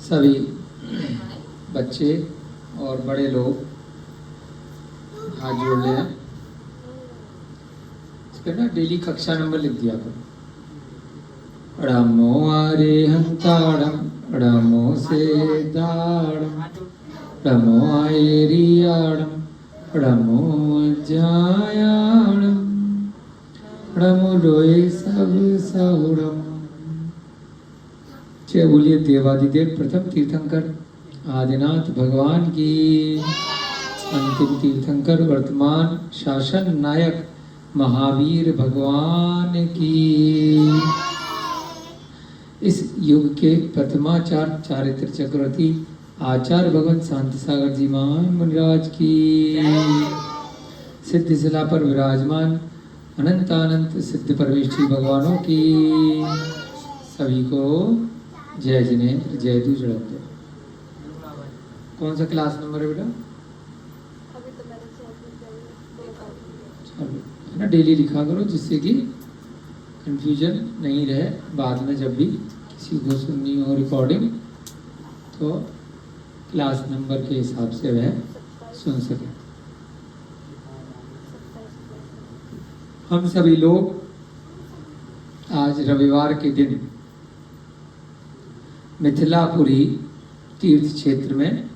सभी बच्चे और बड़े लोग हाथ जोड़ ले। इस पर ना डेली कक्षा नंबर लिख दिया करो। ड़मो आरे हंताड़म, ड़मो से दाड़म, ड़मो आयरियाड़म, ड़मो जायाड़म, ड़मो रोए सब साहुड़म। जय बोलिए देवादिदेव प्रथम तीर्थंकर आदिनाथ भगवान की। अंतिम तीर्थंकर वर्तमान शासन नायक महावीर भगवान की। इस युग के प्रथमाचार्य चारित्र चक्रवर्ती आचार्य भगवान शांति सागर जी महान मुनिराज की। सिद्ध शिला पर विराजमान अनंतानंत सिद्ध परमेश्वरी भगवानों की। सभी को जय जिनेन्द्र जय दू जड़ते। कौन सा क्लास नंबर है बेटा? चलो है ना, डेली लिखा करो जिससे कि कंफ्यूजन नहीं रहे। बाद में जब भी किसी को सुननी हो रिकॉर्डिंग तो क्लास नंबर के हिसाब से वह सुन सके। हम सभी लोग आज रविवार के दिन मिथिलापुरी तीर्थ क्षेत्र में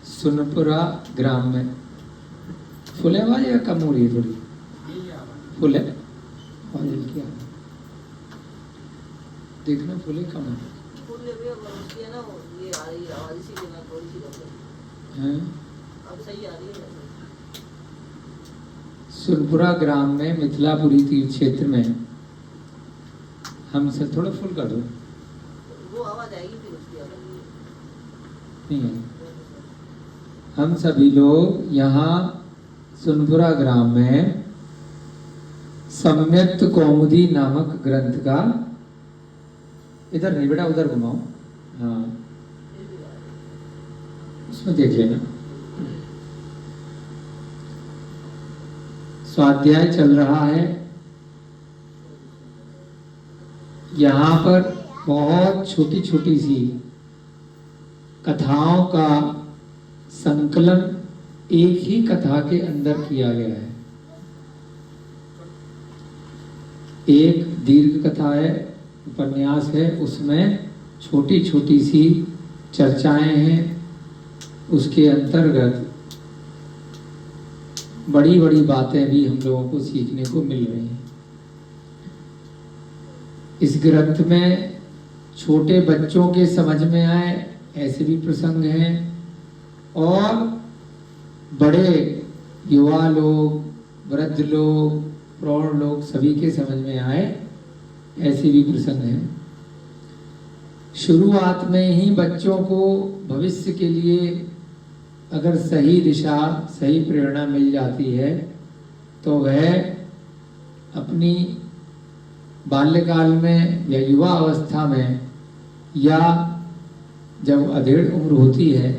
सुनपुरा ग्राम में फुल है आवाज या कम हो रही है? थोड़ी फुल है आवाज क्या देखना, फुल है कम है? सुनपुरा ग्राम में मिथिलापुरी तीर्थ क्षेत्र में हम से थोड़ा फुल कर दो, वो आवाज आएगी फिर उसकी आवाज नहीं है। हम सभी लोग यहाँ सुनपुरा ग्राम में सम्यक्त कौमुदी नामक ग्रंथ का, इधर नहीं बेटा उधर घुमाओ, हाँ उसमें देख लेना, स्वाध्याय चल रहा है। यहाँ पर बहुत छोटी छोटी सी कथाओं का संकलन एक ही कथा के अंदर किया गया है। एक दीर्घ कथा है, उपन्यास है, उसमें छोटी छोटी सी चर्चाएं हैं। उसके अंतर्गत बड़ी बड़ी बातें भी हम लोगों को सीखने को मिल रही हैं। इस ग्रंथ में छोटे बच्चों के समझ में आए ऐसे भी प्रसंग हैं और बड़े युवा लोग, वृद्ध लोग, प्रौढ़ लोग सभी के समझ में आए ऐसे भी प्रसंग हैं। शुरुआत में ही बच्चों को भविष्य के लिए अगर सही दिशा, सही प्रेरणा मिल जाती है तो वह अपनी बाल्यकाल में या युवा अवस्था में या जब अधेड़ उम्र होती है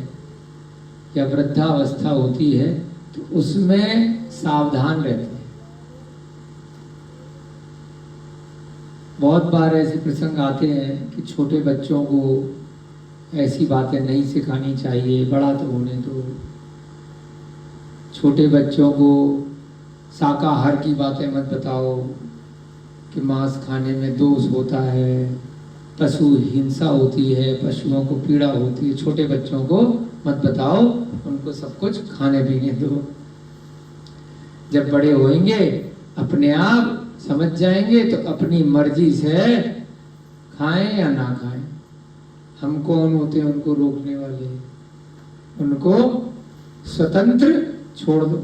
या वृद्धावस्था होती है तो उसमें सावधान रहते हैं। बहुत बार ऐसे प्रसंग आते हैं कि छोटे बच्चों को ऐसी बातें नहीं सिखानी चाहिए, बड़ा तो होने दो। छोटे बच्चों को शाकाहार की बातें मत बताओ कि मांस खाने में दोष होता है, पशु हिंसा होती है, पशुओं को पीड़ा होती है। छोटे बच्चों को मत बताओ, उनको सब कुछ खाने पीने दो। जब बड़े होंगे अपने आप समझ जाएंगे तो अपनी मर्जी से खाएं या ना खाएं। हम कौन होते हैं उनको रोकने वाले? उनको स्वतंत्र छोड़ दो।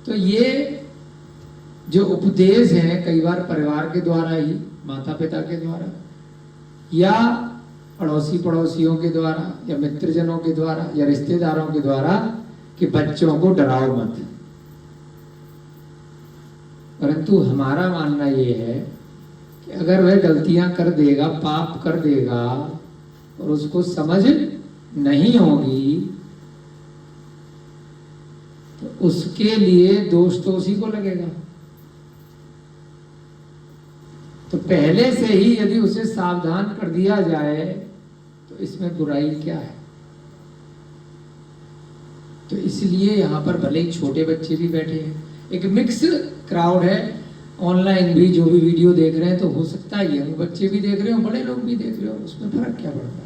तो ये जो उपदेश है कई बार परिवार के द्वारा ही, माता पिता के द्वारा या पड़ोसी पड़ोसियों के द्वारा या मित्रजनों के द्वारा या रिश्तेदारों के द्वारा कि बच्चों को डराओ मत। परंतु हमारा मानना ये है कि अगर वह गलतियां कर देगा, पाप कर देगा और उसको समझ नहीं होगी तो उसके लिए दोष तो उसी को लगेगा। तो पहले से ही यदि उसे सावधान कर दिया जाए तो इसमें बुराई क्या है। तो इसलिए यहाँ पर भले ही छोटे बच्चे भी बैठे हैं, एक मिक्स क्राउड है, ऑनलाइन भी जो भी वीडियो देख रहे हैं, तो हो सकता है यंग बच्चे भी देख रहे हो, बड़े लोग भी देख रहे हो, उसमें फर्क क्या पड़ता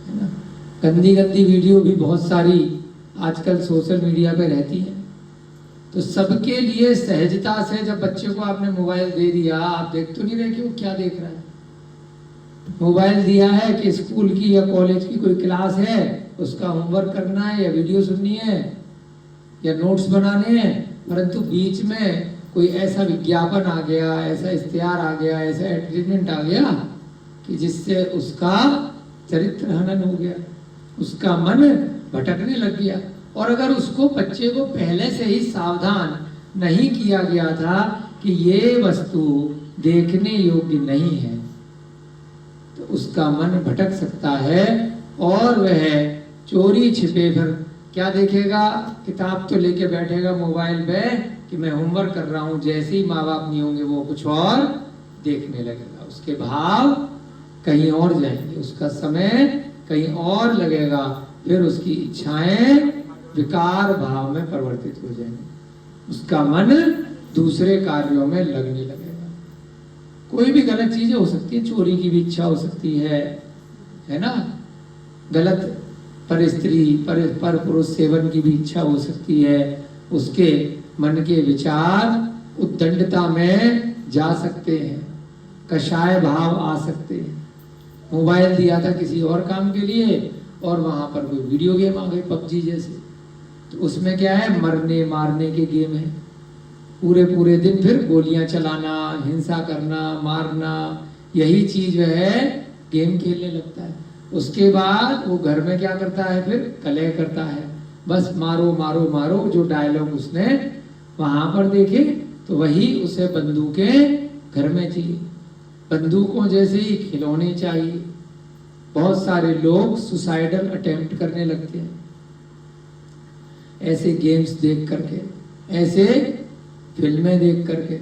है ना। गंदी गंदी वीडियो भी बहुत सारी आजकल सोशल मीडिया पे रहती है। तो सबके लिए सहजता से जब बच्चे को आपने मोबाइल दे दिया, आप देख तो नहीं रहे कि वो क्या देख रहा है। मोबाइल दिया है कि स्कूल की या कॉलेज की कोई क्लास है, उसका होमवर्क करना है या वीडियो सुननी है या नोट्स बनाने हैं, परंतु बीच में कोई ऐसा विज्ञापन आ गया, ऐसा इश्तिहार आ गया, ऐसा एडवर्टाइजमेंट आ गया कि जिससे उसका चरित्र हनन हो गया, उसका मन भटकने लग गया। और अगर उसको बच्चे को पहले से ही सावधान नहीं किया गया था कि ये वस्तु देखने योग्य नहीं है, तो उसका मन भटक सकता है और वह चोरी छिपे फिर क्या देखेगा, किताब तो लेके बैठेगा मोबाइल पे कि मैं होमवर्क कर रहा हूं, जैसे ही माँ बाप नहीं होंगे वो कुछ और देखने लगेगा, उसके भाव कहीं और जाएंगे, उसका समय कहीं और लगेगा, फिर उसकी इच्छाएं विकार भाव में परिवर्तित हो जाएंगी, उसका मन दूसरे कार्यों में लगने लगेगा। कोई भी गलत चीजें हो सकती है, चोरी की भी इच्छा हो सकती है ना, गलत पर स्त्री पर पुरुष सेवन की भी इच्छा हो सकती है, उसके मन के विचार उद्दंडता में जा सकते हैं, कषाय भाव आ सकते हैं। मोबाइल दिया था किसी और काम के लिए और वहां पर कोई वीडियो गेम आ गई, पबजी जैसे, तो उसमें क्या है, मरने मारने के गेम है, पूरे दिन फिर गोलियां चलाना, हिंसा करना, मारना, यही चीज है, गेम खेलने लगता है। उसके बाद वो घर में क्या करता है, फिर कलह करता है, बस मारो मारो मारो, जो डायलॉग उसने वहां पर देखे तो वही उसे बंदूकें घर में चाहिए, बंदूकों जैसे ही खिलौने चाहिए। बहुत सारे लोग सुसाइडल अटेम्प्ट करने लगते हैं ऐसे गेम्स देख करके, ऐसे फिल्में देख करके,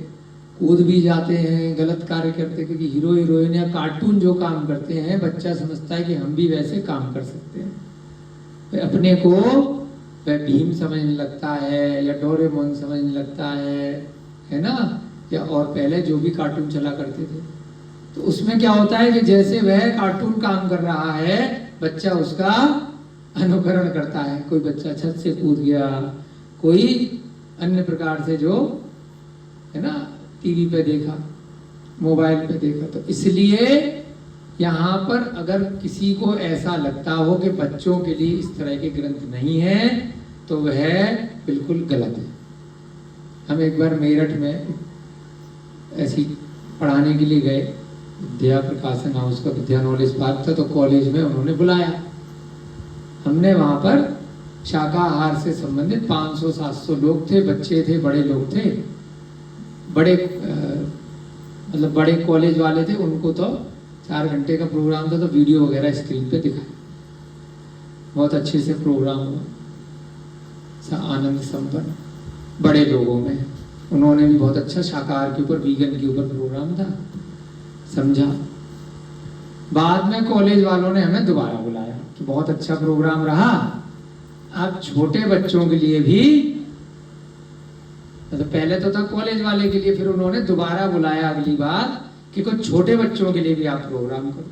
कूद भी जाते हैं, गलत कार्य करते, क्योंकि हीरो हीरोइन या कार्टून जो काम करते हैं, बच्चा समझता है कि हम भी वैसे काम कर सकते हैं, फिर अपने को वह भीम समझने लगता है या डोरेमोन समझने लगता है ना, या और पहले जो भी कार्टून चला करते थे, तो उसमें क्या होता है कि जैसे वह कार्टून काम कर रहा है, बच्चा उसका अनुकरण करता है। कोई बच्चा छत से कूद गया, कोई अन्य प्रकार से जो है ना टीवी पे देखा, मोबाइल पे देखा। तो इसलिए यहाँ पर अगर किसी को ऐसा लगता हो कि बच्चों के लिए इस तरह के ग्रंथ नहीं है, तो वह बिल्कुल गलत है। हम एक बार मेरठ में ऐसी पढ़ाने के लिए गए, विद्या प्रकाशन हाउस का विद्या नॉलेज पार्क था, तो कॉलेज में उन्होंने बुलाया। हमने वहां पर शाकाहार से संबंधित 500-700 लोग थे, बच्चे थे, बड़े लोग थे, बड़े मतलब बड़े कॉलेज वाले थे, उनको तो 4 घंटे का प्रोग्राम था, तो वीडियो वगैरह स्क्रीन पे दिखाया, बहुत अच्छे से प्रोग्राम हुआ, आनंद संपन्न, बड़े लोगों में। उन्होंने भी बहुत अच्छा शाकाहार के ऊपर, वीगन के ऊपर प्रोग्राम था, समझा। बाद में कॉलेज वालों ने हमें दोबारा बुलाया कि बहुत अच्छा प्रोग्राम रहा, अब छोटे बच्चों के लिए भी, तो पहले तो था कॉलेज वाले के लिए, फिर उन्होंने दोबारा बुलाया अगली बार कि कुछ छोटे बच्चों के लिए भी आप प्रोग्राम करो।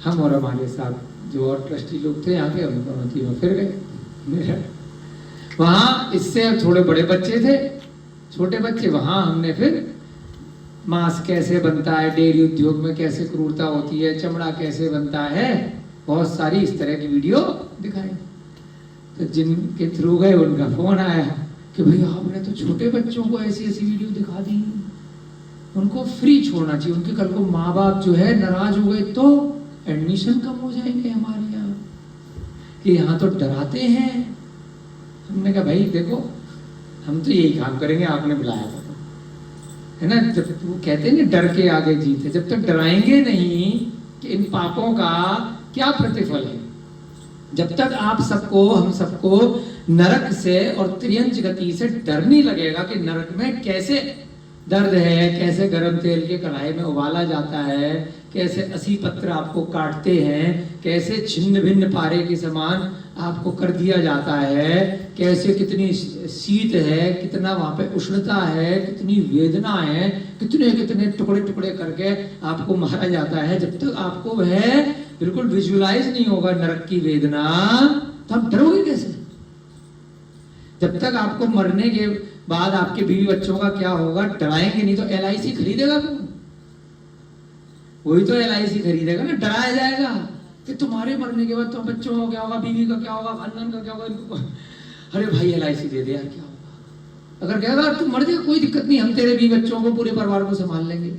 हम और हमारे साथ जो और ट्रस्टी लोग थे यहाँ के, हम दोनों तीनों फिर गए वहां। इससे थोड़े बड़े बच्चे थे, छोटे बच्चे, वहां हमने फिर मांस कैसे बनता है, डेयरी उद्योग में कैसे क्रूरता होती है, चमड़ा कैसे बनता है, बहुत सारी इस तरह की वीडियो दिखाई। तो जिनके थ्रू गए उनका फोन आया कि भैया आपने तो छोटे बच्चों को ऐसी ऐसी वीडियो दिखा दी, उनको फ्री छोड़ना चाहिए, उनके कल को माँ बाप जो है नाराज हो गए तो एडमिशन कम हो जाएंगे हमारे यहाँ, कि यहाँ तो डराते हैं। हमने कहा भाई देखो, हम तो यही काम करेंगे, आपने बुलाया था है ना। जब वो कहते हैं डर के आगे जीत है, जब तक डराएंगे नहीं कि इन पापों का क्या प्रतिफल है, जब तक आप सबको, हम सबको नरक से और त्रियंच गति से डर नहीं लगेगा कि नरक में कैसे दर्द है, कैसे गर्म तेल के कढ़ाई में उबाला जाता है, कैसे 80 पत्र आपको काटते हैं, कैसे छिन्न भिन्न पारे के समान आपको कर दिया जाता है, कैसे कितनी शीत है, कितना वहां पे उष्णता है, कितनी वेदना है, कितने कितने टुकड़े टुकड़े करके आपको मारा जाता है। जब तक आपको वह बिल्कुल विजुअलाइज नहीं होगा नरक की वेदना, तो आप डरोगे कैसे? जब तक आपको मरने के बाद आपके बीवी बच्चों का क्या होगा डराएंगे नहीं तो LIC खरीदेगा कौन? वही तो LIC खरीदेगा ना। डराया जाएगा कि तुम्हारे मरने के बाद तो बच्चों का क्या होगा, बीवी का क्या होगा, खानदान का क्या होगा, इनको अरे भाई LIC दे दे यार, क्या होगा? अगर कहेगा तू मर जाए कोई दिक्कत नहीं, हम तेरे बीवी बच्चों को पूरे परिवार को संभाल लेंगे,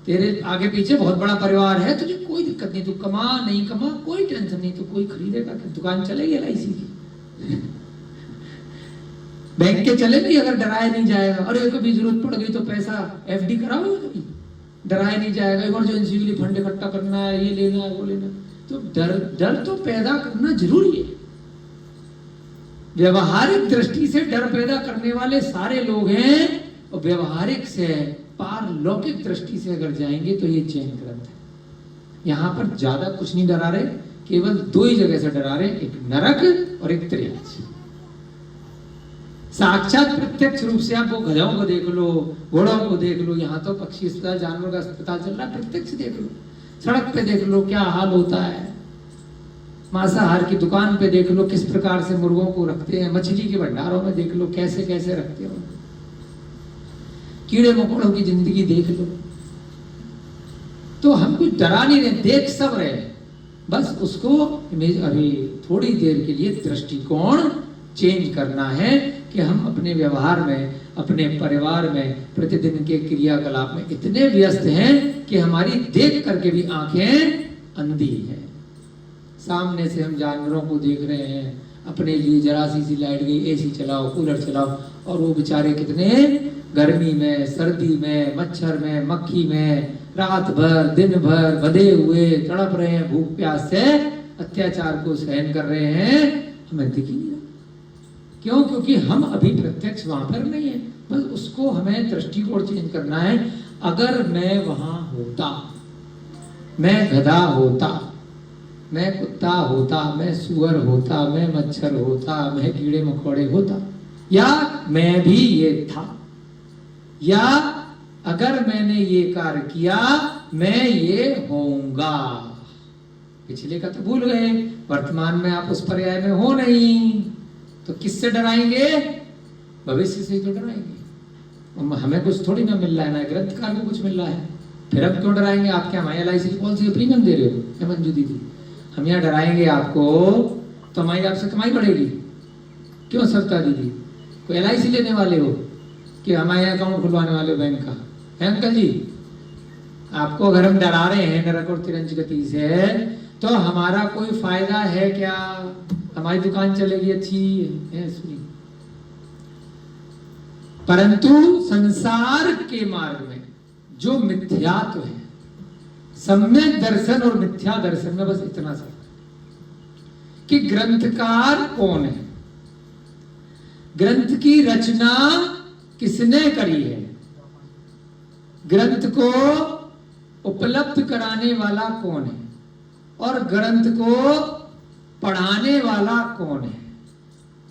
तेरे आगे पीछे बहुत बड़ा परिवार है, तुझे कोई दिक्कत नहीं, तू कमा नहीं कमा कोई टेंशन नहीं, तो कोई खरीदेगा? दुकान चलेगी LIC की? बैंक के चले नहीं अगर डराया नहीं जाएगा। अरे कभी जरूरत पड़ गई तो पैसा FD कराओगे, कभी डराया नहीं जाएगा। इमरजेंसी के लिए फंड इकट्ठा करना है, ये लेना है, वो लेना है, तो डर तो पैदा करना जरूरी है। व्यवहारिक दृष्टि से डर पैदा करने वाले सारे लोग हैं, और व्यवहारिक से पारलौकिक दृष्टि से अगर जाएंगे तो ये जैन ग्रंथ है। यहां पर ज्यादा कुछ नहीं डरा रहे, केवल 2 ही जगह से डरा रहे, एक नरक और एक त्रियाज। साक्षात प्रत्यक्ष रूप से आप वो गधों को देख लो, घोड़ों को देख लो, यहाँ तो पक्षी अस्पताल, जानवर का अस्पताल चल रहा है, प्रत्यक्ष देख लो, सड़क पे देख लो क्या हाल होता है, मांसाहार की दुकान पे देख लो किस प्रकार से मुर्गों को रखते हैं, मछली के भंडारों में देख लो कैसे कैसे रखते हो, कीड़े मकोड़ों की जिंदगी देख लो। तो हम कुछ डरा नहीं रहे, देख सब रहे, बस उसको अभी थोड़ी देर के लिए दृष्टिकोण चेंज करना है कि हम अपने व्यवहार में, अपने परिवार में, प्रतिदिन के क्रियाकलाप में इतने व्यस्त हैं कि हमारी देख करके भी आंखें अंधी हैं। सामने से हम जानवरों को देख रहे हैं, अपने लिए जरा सी लाइट गई, AC चलाओ, कूलर चलाओ, और वो बेचारे कितने गर्मी में, सर्दी में, मच्छर में, मक्खी में रात भर दिन भर बंधे हुए तड़प रहे हैं, भूख प्यास से अत्याचार को सहन कर रहे हैं, हमें दिख ही नहीं रहा। क्यों? क्योंकि हम अभी प्रत्यक्ष वहां पर नहीं है। बस उसको हमें दृष्टिकोण चेंज करना है। अगर मैं वहां होता, मैं गधा होता, मैं कुत्ता होता, मैं सुअर होता, मैं मच्छर होता, मैं कीड़े मकोड़े होता, या मैं भी ये था, या अगर मैंने ये कार्य किया मैं ये होऊंगा। पिछले का तो भूल गए, वर्तमान में आप उस पर्याय में हो नहीं, तो किससे डराएंगे? भविष्य से ही तो डराएंगे। हमें कुछ थोड़ी ना मिल रहा है, ना ग्रंथकार को कुछ मिल रहा है, फिर हम क्यों डराएंगे? आप क्या हमारी LIC की पॉलिसी प्रीमियम दे रहे हो? है मंजू दीदी, हम यहाँ डराएंगे आपको तो हमारी आपसे कमाई बढ़ेगी। क्यों सविता दीदी, कोई LIC लेने वाले हो कि हमारे अकाउंट खुलवाने वाले हो बैंक का? है अंकल जी, आपको अगर हम डरा रहे हैं नरक और तिरंज गति से, तो हमारा कोई फायदा है क्या? हमारी दुकान चलेगी अच्छी है सुनी। परंतु संसार के मार्ग में जो मिथ्यात्व है, सम्यक दर्शन और मिथ्या दर्शन में बस इतना सा कि ग्रंथकार कौन है, ग्रंथ की रचना किसने करी है, ग्रंथ को उपलब्ध कराने वाला कौन है, और ग्रंथ को पढ़ाने वाला कौन है।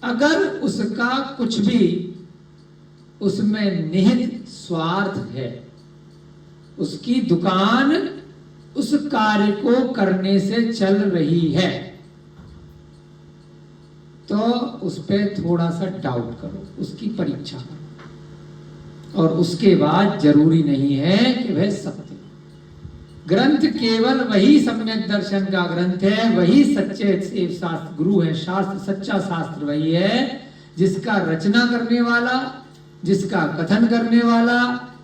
अगर उसका कुछ भी उसमें निहित स्वार्थ है, उसकी दुकान उस कार्य को करने से चल रही है, तो उस पर थोड़ा सा डाउट करो, उसकी परीक्षा करो, और उसके बाद जरूरी नहीं है कि वह सत्य। ग्रंथ केवल वही सम्यक दर्शन का ग्रंथ है, वही सच्चे शास्त्र गुरु है, शास्त्र सच्चा शास्त्र वही है जिसका रचना करने वाला, जिसका कथन करने वाला,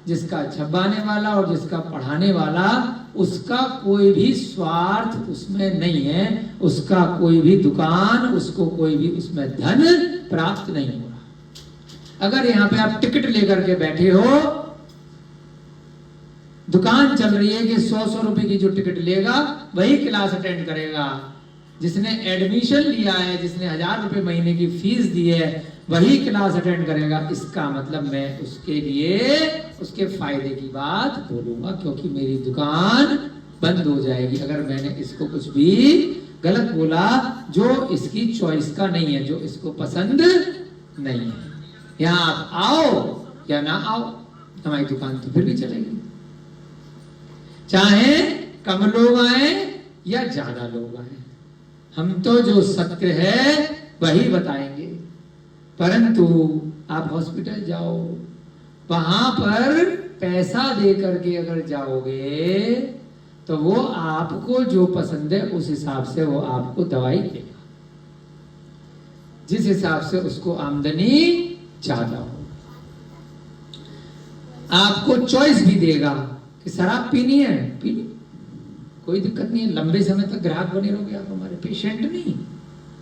जिसका छपाने वाला और जिसका पढ़ाने वाला, उसका कोई भी स्वार्थ उसमें नहीं है, उसका कोई भी दुकान, उसको कोई भी उसमें धन प्राप्त नहीं हो रहा। अगर यहाँ पे आप टिकट लेकर के बैठे हो, दुकान चल रही है कि 100-100 रुपए की जो टिकट लेगा वही क्लास अटेंड करेगा, जिसने एडमिशन लिया है, जिसने 1000 रुपए महीने की फीस दी है, वही क्लास अटेंड करेगा। इसका मतलब मैं उसके लिए उसके फायदे की बात बोलूंगा, क्योंकि मेरी दुकान बंद हो जाएगी अगर मैंने इसको कुछ भी गलत बोला जो इसकी चॉइस का नहीं है, जो इसको पसंद नहीं है। यहाँ आप आओ या ना आओ, हमारी दुकान तो फिर भी चलेगी, चाहे कम लोग आए या ज्यादा लोग आए। हम तो जो सत्य है वही बताएंगे। परंतु आप हॉस्पिटल जाओ, वहां पर पैसा दे करके अगर जाओगे तो वो आपको जो पसंद है उस हिसाब से वो आपको दवाई देगा, जिस हिसाब से उसको आमदनी ज्यादा हो। आपको चॉइस भी देगा कि शराब पीनी है, पीनी, कोई दिक्कत नहीं है। लंबे समय तक ग्राहक बने रहोगे आप हमारे, पेशेंट नहीं,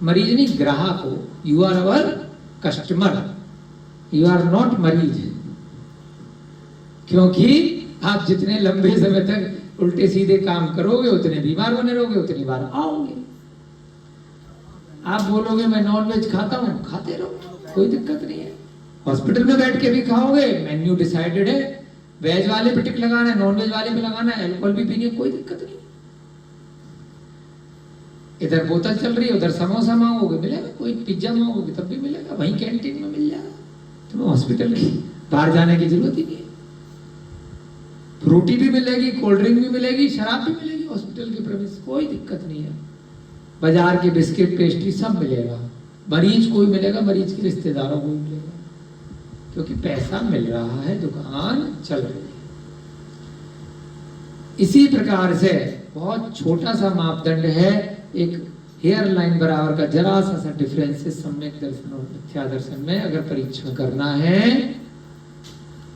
मरीज नहीं, ग्राहक हो। You are our customer, you are not मरीज। क्योंकि आप जितने लंबे समय तक उल्टे सीधे काम करोगे उतने बीमार बने रहोगे, उतनी बार आओगे। आप बोलोगे मैं नॉनवेज खाता हूं, खाते रहो, कोई दिक्कत नहीं है। हॉस्पिटल में बैठ के भी खाओगे, मेन्यू डिसाइडेड है, वेज वाले पे टिक लगाना है, नॉन वेज वाले पे लगाना है, अल्कोहल भी पीनी है, कोई दिक्कत नहीं। इधर बोतल चल रही है, उधर समोसा मांगोगे मिलेगा, कोई पिज्जा मांगोगे तब भी मिलेगा, वहीं कैंटीन में मिल जाएगा। तुम्हें हॉस्पिटल की बाहर जाने की जरूरत ही नहीं है। फ्रूटी भी मिलेगी, कोल्ड ड्रिंक भी मिलेगी, शराब भी मिलेगी हॉस्पिटल के प्रेमिस, कोई दिक्कत नहीं है। बाजार के बिस्किट पेस्ट्री सब मिलेगा। मरीज कोई मिलेगा, मरीज के रिश्तेदारों को भी मिलेगा, क्योंकि पैसा मिल रहा है, दुकान चल रही है। इसी प्रकार से बहुत छोटा सा मापदंड है, एक हेयर लाइन बराबर का जरा सा डिफरेंस है सम्यक दर्शन और मिथ्या दर्शन में। अगर परीक्षण करना है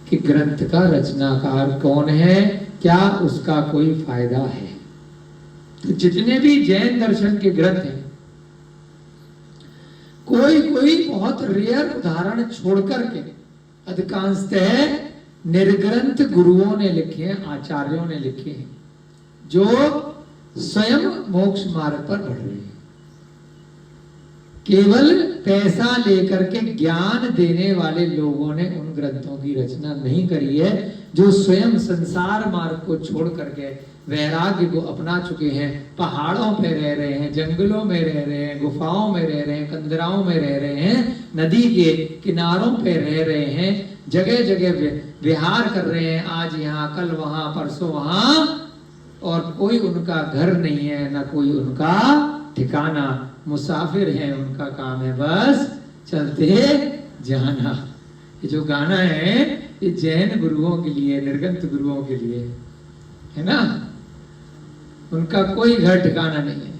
कि ग्रंथ का रचनाकार कौन है, क्या उसका कोई फायदा है, तो जितने भी जैन दर्शन के ग्रंथ हैं, कोई कोई बहुत रेयर उदाहरण छोड़कर के अधिकांशतः निर्ग्रंथ गुरुओं ने लिखे हैं, आचार्यों ने लिखे हैं, जो स्वयं मोक्ष मार्ग पर बढ़ रहे हैं। केवल पैसा लेकर के ज्ञान देने वाले लोगों ने उन ग्रंथों की रचना नहीं करी है, जो स्वयं संसार मार्ग को छोड़ करके वैराग्य को अपना चुके हैं, पहाड़ों पे रह रहे हैं, जंगलों में रह रहे हैं, गुफाओं में रह रहे हैं, कंदराओं में रह रहे हैं, नदी के किनारों पे रह रहे हैं, जगह जगह विहार कर रहे हैं, आज यहाँ कल वहां परसों वहां, और कोई उनका घर नहीं है, ना कोई उनका ठिकाना, मुसाफिर है, उनका काम है बस चलते जाना। ये जो गाना है ये जैन गुरुओं के लिए, निर्गंथ गुरुओं के लिए है ना। उनका कोई घर ठिकाना नहीं है,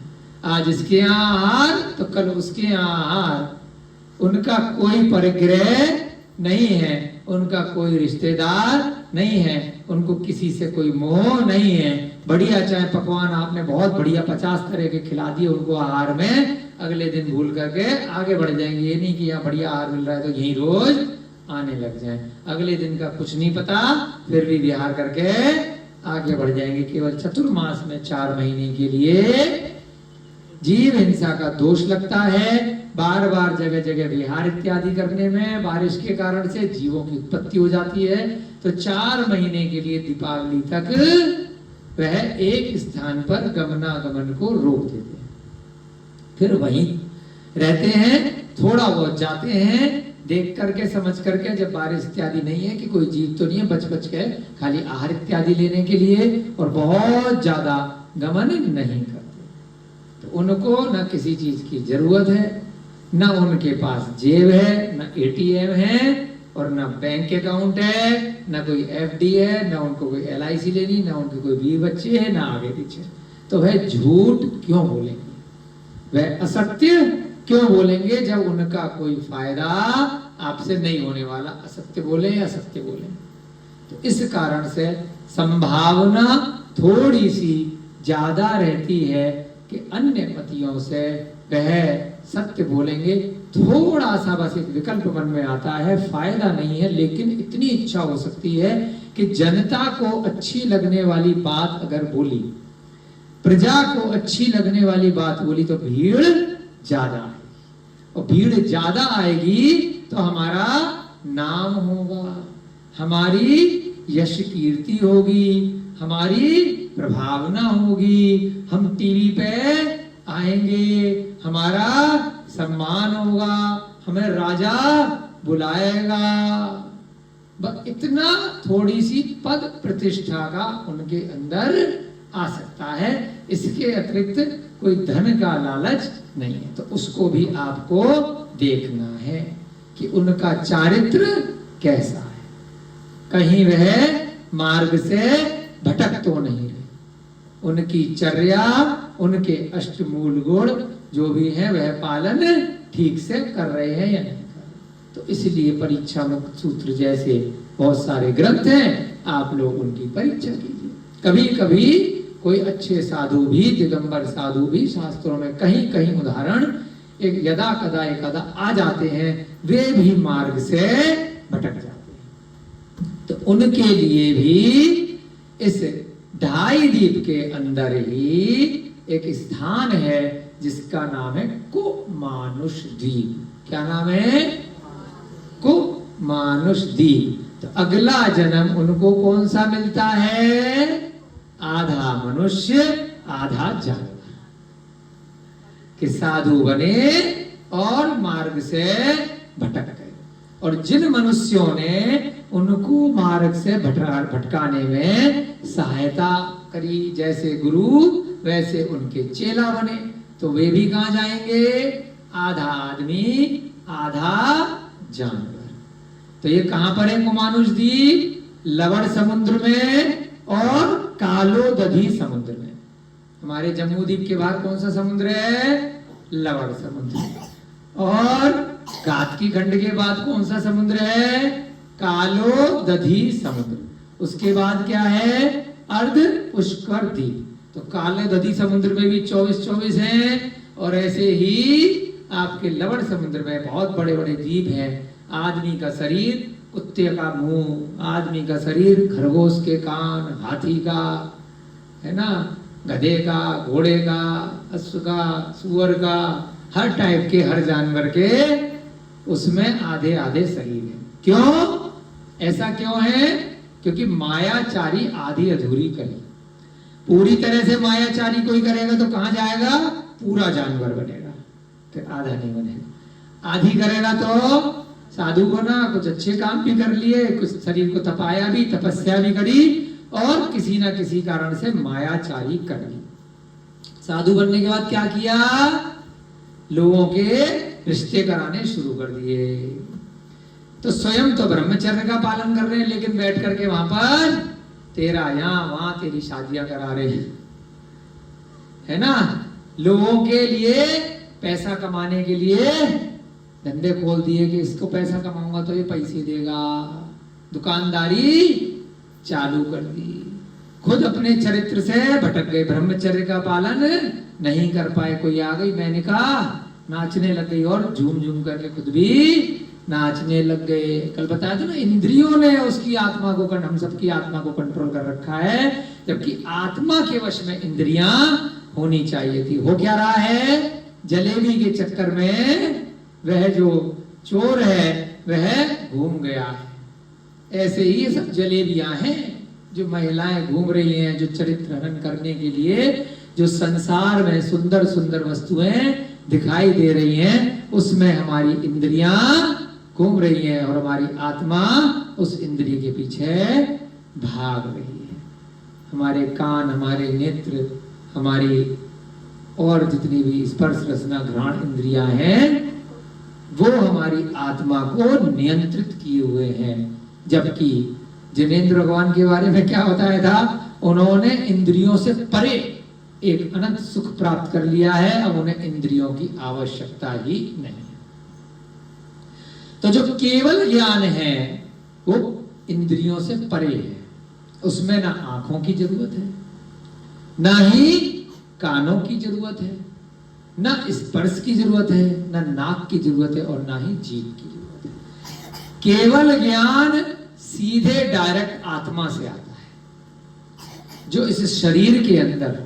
आज इसके यहाँ आहार तो कल उसके यहाँ आहार। उनका कोई परिग्रह नहीं है, उनका कोई रिश्तेदार नहीं है, उनको किसी से कोई मोह नहीं है। बढ़िया चाहे पकवान आपने बहुत बढ़िया 50 तरह के खिला दिए उनको आहार में, अगले दिन भूल करके आगे बढ़ जाएंगे। ये नहीं कि यहाँ बढ़िया आहार मिल रहा है तो यही रोज आने लग जाए, अगले दिन का कुछ नहीं पता, फिर भी विहार करके आगे बढ़ जाएंगे। केवल चतुर्मास में 4 महीने के लिए जीव हिंसा का दोष लगता है, बार बार जगह जगह विहार इत्यादि करने में बारिश के कारण से जीवों की उत्पत्ति हो जाती है, तो 4 महीने के लिए दीपावली तक वह एक स्थान पर गमनागमन को रोक देते हैं, फिर वहीं रहते हैं, थोड़ा बहुत जाते हैं, देख करके समझ करके, जब बारिश इत्यादि नहीं है कि कोई जीव तो नहीं है, बच बच के खाली आहार इत्यादि लेने के लिए, और बहुत ज्यादा गमन नहीं करते। तो उनको न किसी चीज की जरूरत है, न उनके पास जेब है, न एटीएम है, और न बैंक अकाउंट है, न कोई एफडी है, न उनको कोई एलआईसी लेनी, न उनके कोई बीवी बच्चे है, न आगे पीछे। तो वह झूठ क्यों बोलेंगे, वह असत्य क्यों बोलेंगे, जब उनका कोई फायदा आपसे नहीं होने वाला। असत्य बोले या सत्य बोले, तो इस कारण से संभावना थोड़ी सी ज्यादा रहती है कि अन्य मतियों से वह सत्य बोलेंगे। थोड़ा सा बस एक विकल्प मन में आता है, फायदा नहीं है, लेकिन इतनी इच्छा हो सकती है कि जनता को अच्छी लगने वाली बात अगर बोली प्रजा को अच्छी लगने वाली बात बोली तो भीड़ ज्यादा है, और भीड़ ज्यादा आएगी तो हमारा नाम होगा, हमारी यश कीर्ति होगी, हमारी प्रभावना होगी, हम टीवी पे आएंगे, हमारा सम्मान होगा, हमें राजा बुलाएगा। बस इतना थोड़ी सी पद प्रतिष्ठा का उनके अंदर आ सकता है, इसके अतिरिक्त कोई धन का लालच नहीं है। तो उसको भी आपको देखना है कि उनका चारित्र कैसा है, कहीं वह मार्ग से भटक तो नहीं रहे, उनकी चर्या, उनके अष्टमूल गुण जो भी है वह पालन ठीक से कर रहे हैं या नहीं कर रहे। तो इसलिए परीक्षा मुक्त सूत्र जैसे बहुत सारे ग्रंथ हैं, आप लोग उनकी परीक्षा कीजिए। कभी कभी कोई अच्छे साधु भी, दिगंबर साधु भी शास्त्रों में कहीं कहीं उदाहरण एक यदा कदा एकदा आ जाते हैं, वे भी मार्ग से भटक जाते हैं। तो उनके लिए भी इस ढाई द्वीप के अंदर ही एक स्थान है जिसका नाम है कुमानुष द्वीप। क्या नाम है? कुमानुष द्वीप। तो अगला जन्म उनको कौन सा मिलता है? आधा मनुष्य आधा जानवर, कि साधु बने और मार्ग से भटक गए। और जिन मनुष्यों ने उनको मार्ग से भटकाने में सहायता करी, जैसे गुरु वैसे उनके चेला बने, तो वे भी कहां जाएंगे? आधा आदमी आधा जानवर। तो ये कहां पर है? कुमानुष द्वीप, लवण समुद्र में और कालोदधी समुद्र में। हमारे जम्मू द्वीप के बाहर कौन सा समुद्र है? लवण समुद्र। और कातकी खंड के बाद कौन सा समुद्र है? कालोदधी समुद्र। उसके बाद क्या है? अर्ध पुष्कर द्वीप। तो कालोदधी समुद्र में भी 24 हैं, और ऐसे ही आपके लवण समुद्र में बहुत बड़े बड़े द्वीप हैं। आदमी का शरीर कुत्ते का मुंह, आदमी का शरीर खरगोश के कान, हाथी का, है ना, गधे का, घोड़े का, अश्व का, सुअर का, हर टाइप के, हर जानवर के उसमें आधे आधे शरीर है। क्यों? ऐसा क्यों है? क्योंकि मायाचारी आधी अधूरी करी। पूरी तरह से मायाचारी कोई करेगा तो कहां जाएगा? पूरा जानवर बनेगा, फिर आधा नहीं बनेगा। आधी करेगा तो साधु बना, कुछ अच्छे काम भी कर लिए, कुछ शरीर को तपाया भी, तपस्या भी करी, और किसी ना किसी कारण से मायाचारी कर ली। साधु बनने के बाद क्या किया? लोगों के रिश्ते कराने शुरू कर दिए। तो स्वयं तो ब्रह्मचर्य का पालन कर रहे हैं, लेकिन बैठ करके वहां पर तेरा यहां वहां तेरी शादियां करा रहे हैं, है ना। लोगों के लिए पैसा कमाने के लिए धंधे खोल दिए कि इसको पैसा कमाऊंगा तो ये पैसे देगा, दुकानदारी चालू कर दी। खुद अपने चरित्र से भटक गए, ब्रह्मचर्य का पालन नहीं कर पाए। कोई आ गई, मैंने कहा, नाचने लग गई और झूम झूम करके खुद भी नाचने लग गए। कल बताया था ना, इंद्रियों ने उसकी आत्मा को, हम सबकी आत्मा को कंट्रोल कर रखा है, जबकि आत्मा के वश में इंद्रियां होनी चाहिए थी। हो क्या रहा है? जलेबी के चक्कर में वह जो चोर है वह घूम गया है। ऐसे ही सब जलेबियां हैं जो महिलाएं घूम रही हैं, जो चरित्र हनन करने के लिए, जो संसार में सुंदर सुंदर वस्तुएं दिखाई दे रही हैं, उसमें हमारी इंद्रियां घूम रही हैं और हमारी आत्मा उस इंद्रिय के पीछे भाग रही है। हमारे कान, हमारे नेत्र, हमारी और जितनी भी स्पर्श रसना घ्राण इंद्रियां हैं, वो हमारी आत्मा को नियंत्रित किए हुए हैं। जबकि जिनेंद्र भगवान के बारे में क्या बताया था? उन्होंने इंद्रियों से परे एक अनंत सुख प्राप्त कर लिया है, अब उन्हें इंद्रियों की आवश्यकता ही नहीं। तो जो केवल ज्ञान है वो इंद्रियों से परे है, उसमें ना आंखों की जरूरत है, ना ही कानों की जरूरत है, ना स्पर्श की जरूरत है, ना नाक की जरूरत है, और ना ही जीभ की जरूरत है। केवल ज्ञान सीधे डायरेक्ट आत्मा से आता है, जो इस शरीर के अंदर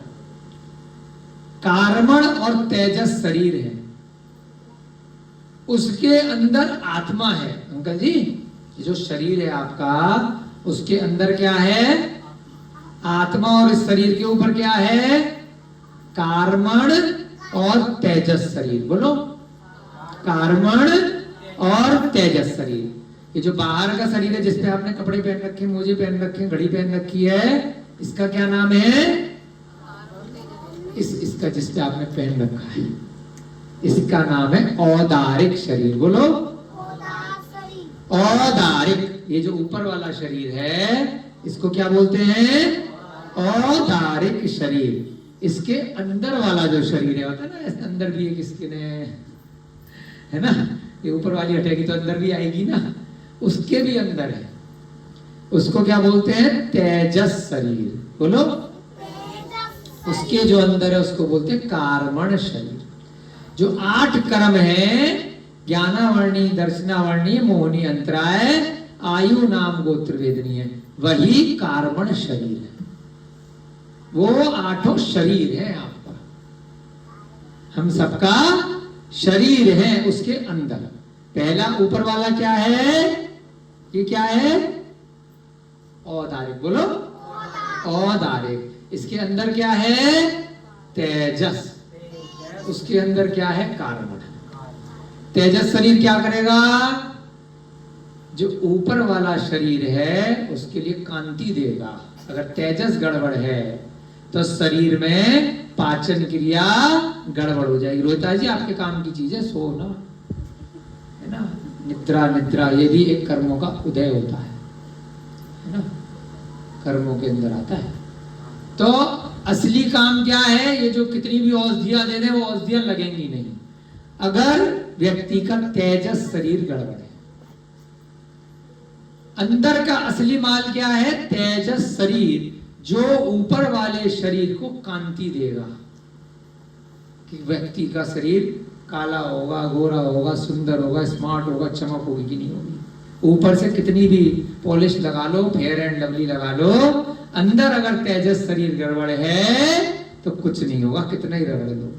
कार्मण और तेजस शरीर है, उसके अंदर आत्मा है। अंकल जी, ये जो शरीर है आपका, उसके अंदर क्या है? आत्मा। और इस शरीर के ऊपर क्या है? कार्मण और तेजस शरीर। बोलो, कार्मण और तेजस शरीर। ये जो बाहर का शरीर है, जिसपे आपने कपड़े पहन रखे, मोजे पहन रखे, घड़ी पहन रखी है, इसका क्या नाम है? इसका जिसपे आपने पहन रखा है, इसका नाम है औदारिक शरीर। बोलो, औदारिक। ये जो ऊपर वाला शरीर है, इसको क्या बोलते हैं? औदारिक शरीर। इसके अंदर वाला जो शरीर है, होता है ना, इसके अंदर भी एक स्किन है ना, ये ऊपर वाली हटेगी तो अंदर भी आएगी ना, उसके भी अंदर है, उसको क्या बोलते हैं? तेजस शरीर। बोलो, उसके जो अंदर है उसको बोलते हैं कार्मण शरीर। जो 8 कर्म है, ज्ञानावर्णी, दर्शनावर्णी, मोहनी, अंतराय, आयु, नाम, गोत्र, वेदनीय, वही कार्मण शरीर है। वो 8 शरीर है आपका, हम सबका शरीर है। उसके अंदर पहला ऊपर वाला क्या है? ये क्या है? औदारिक। बोलो, औदारिक। इसके अंदर क्या है? तेजस। उसके अंदर क्या है? कार्मण। तेजस शरीर क्या करेगा? जो ऊपर वाला शरीर है उसके लिए कांति देगा। अगर तेजस गड़बड़ है तो शरीर में पाचन क्रिया गड़बड़ हो जाएगी। रोहिता जी, आपके काम की चीज है, सोना है ना, निद्रा, निद्रा, ये भी एक कर्मों का उदय होता है ना, कर्मों के अंदर आता है। तो असली काम क्या है? ये जो कितनी भी औषधियां दे दें, वो औषधियां लगेंगी नहीं अगर व्यक्ति का तेजस शरीर गड़बड़ है। अंदर का असली माल क्या है? तेजस शरीर, जो ऊपर वाले शरीर को कांति देगा कि व्यक्ति का शरीर काला होगा, गोरा होगा, सुंदर होगा, स्मार्ट होगा, चमक होगी कि नहीं होगी। ऊपर से कितनी भी पॉलिश लगा लो, फेयर एंड लवली लगा लो, अंदर अगर तेजस शरीर गड़बड़ है तो कुछ नहीं होगा, कितना ही रगड़ लो।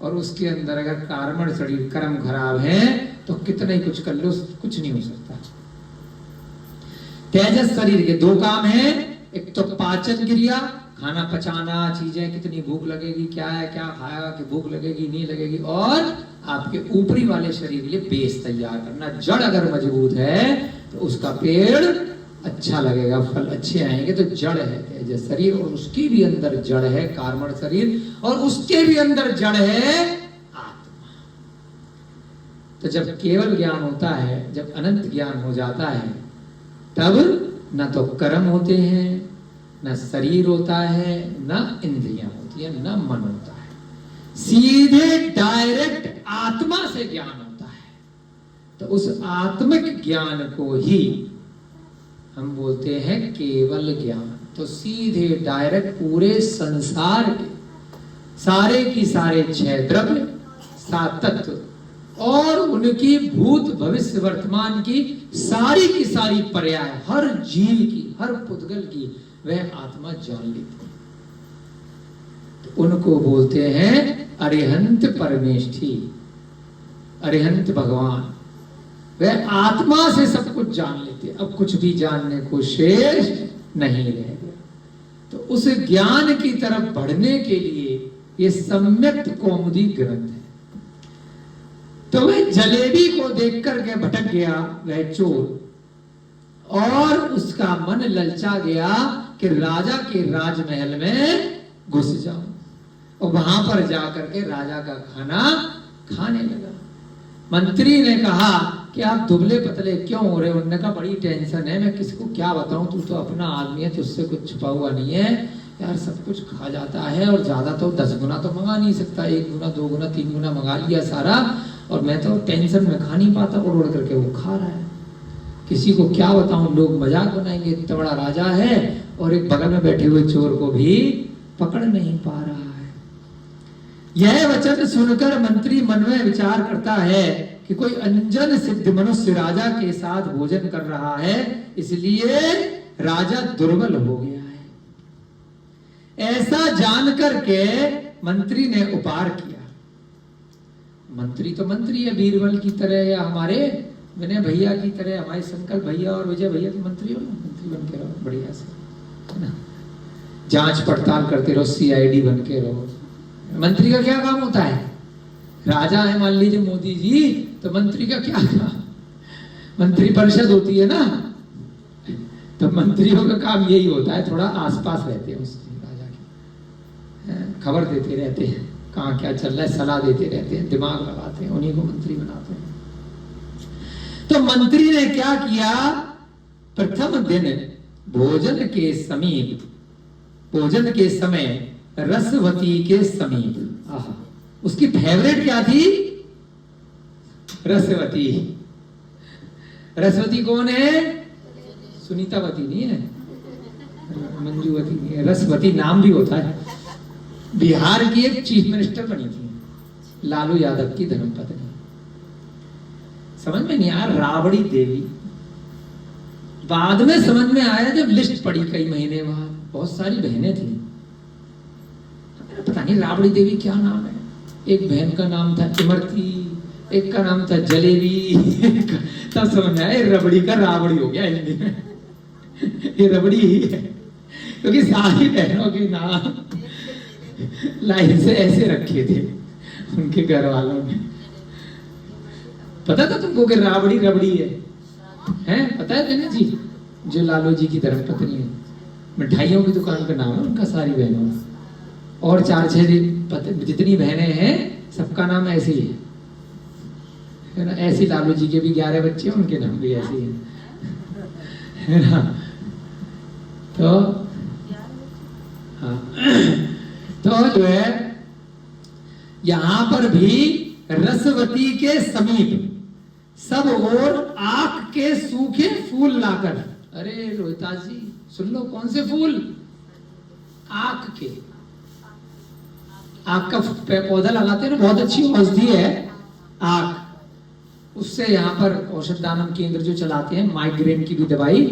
और उसके अंदर अगर कार्मण शरीर, कर्म खराब है, तो कितना ही कुछ कर लो, कुछ नहीं हो सकता। तेजस शरीर के 2 काम हैं, एक तो पाचन क्रिया, खाना पचाना, चीजें कितनी भूख लगेगी, क्या है, क्या खाएगा, कि भूख लगेगी नहीं लगेगी, और आपके ऊपरी वाले शरीर के लिए बेस तैयार करना। जड़ अगर मजबूत है तो उसका पेड़ अच्छा लगेगा, फल अच्छे आएंगे। तो जड़ है तेजस शरीर, और उसके भी अंदर जड़ है कार्मण शरीर, और उसके भी अंदर जड़ है आत्मा। तो जब केवल ज्ञान होता है, जब अनंत ज्ञान हो जाता है, तब न तो कर्म होते हैं, न शरीर होता है, न इंद्रियां होती है, न मन होता है। सीधे डायरेक्ट आत्मा से ज्ञान होता है। तो उस आत्मिक ज्ञान को ही हम बोलते हैं केवल ज्ञान। तो सीधे डायरेक्ट पूरे संसार के सारे की सारे 6 द्रव्य, 7 तत्व और उनकी भूत भविष्य वर्तमान की सारी पर्याय, हर जीव की, हर पुद्गल की वह आत्मा जान लेती है। तो उनको बोलते हैं अरिहंत परमेष्ठी, अरिहंत भगवान। वह आत्मा से सब कुछ जान लेते, अब कुछ भी जानने को शेष नहीं रह गया। तो उस ज्ञान की तरफ बढ़ने के लिए ये सम्यक्त कौमुदी ग्रंथ है। तो वह जलेबी को देख करके भटक गया वह चोर, और उसका मन ललचा गया कि राजा के राजमहल में घुस जाऊं, और वहां पर जाकर के राजा का खाना खाने लगा। मंत्री ने कहा कि आप दुबले पतले क्यों हो रहे हो? उन्होंने कहा बड़ी टेंशन है, मैं किसको क्या बताऊं, तू तो अपना आदमी है, तुझसे कुछ छुपा हुआ नहीं है यार, सब कुछ खा जाता है, और ज्यादा तो 10 गुना तो मंगा नहीं सकता, 1 गुना 2 गुना 3 गुना मंगा लिया सारा, और मैं तो टेंशन में खा नहीं पाता, उड़ उड़ करके वो खा रहा है। किसी को क्या बताऊं, लोग मजाक बनाएंगे, इतना बड़ा राजा है और एक बगल में बैठे हुए चोर को भी पकड़ नहीं पा रहा है। यह वचन सुनकर मंत्री मन में विचार करता है कि कोई अंजन सिद्ध मनुष्य राजा के साथ भोजन कर रहा है, इसलिए राजा दुर्बल हो गया है। ऐसा जान करके मंत्री ने उपार किया। मंत्री तो मंत्री है, बीरबल की तरह या हमारे विनय भैया की तरह, हमारे संकल्प भैया और विजय भैया तो मंत्री हो ना, मंत्री बन के रहो बढ़िया से, है ना। जांच पड़ताल करते रहो, CID बन के रहो। मंत्री का क्या काम होता है? राजा है मान लीजिए मोदी जी, तो मंत्री का क्या काम? मंत्री परिषद होती है ना, तो मंत्रियों का काम यही होता है, थोड़ा आसपास रहते हैं उसके राजा के, खबर देते रहते हैं कहाँ क्या चल रहा है, सलाह देते रहते हैं, दिमाग लगाते हैं, उन्हीं को मंत्री बनाते हैं। तो मंत्री ने क्या किया? प्रथम दिन भोजन के समीप, भोजन के समय रसवती के समीप, आहा, उसकी फेवरेट क्या थी? रसवती। रसवती कौन है? सुनीतावती नहीं है, मंजूवती नहीं है, रसवती नाम भी होता है। बिहार की एक चीफ मिनिस्टर बनी थी, लालू यादव की धर्मपत्नी। समझ में नहीं आया, राबड़ी देवी। बाद में समझ में आया जब लिस्ट पड़ी कई महीने बाद, बहुत सारी बहनें थी, पता नहीं राबड़ी देवी क्या नाम है। एक बहन का नाम था इमरती, एक का नाम था जलेबी, तब समझ में आया रबड़ी का राबड़ी हो गया हिंदी में, ये रबड़ी ही है, क्योंकि सारी बहनों के नाम लाइन से ऐसे रखे थे उनके घर वालों ने। पता था तुमको कि राबड़ी रबड़ी है? पता है ना जी, जो लालू जी की धर्मपत्नी है, मिठाइयों की दुकान का नाम है उनका, सारी बहनों का। और 4-6 जितनी बहनें हैं सबका नाम ऐसे ही है ना। ऐसे लालू जी के भी 11 बच्चे, उनके नाम भी ऐसे ही है ना। तो हाँ, तो जो है यहां पर भी रसवती के समीप सब और आक के सूखे फूल लाकर, अरे रोहिताज जी सुन लो, कौन से फूल? आक के। आक का पौधा लगाते हैं ना, बहुत अच्छी औषधि है आक। उससे यहाँ पर औषध दानम केंद्र जो चलाते हैं, माइग्रेन की भी दवाई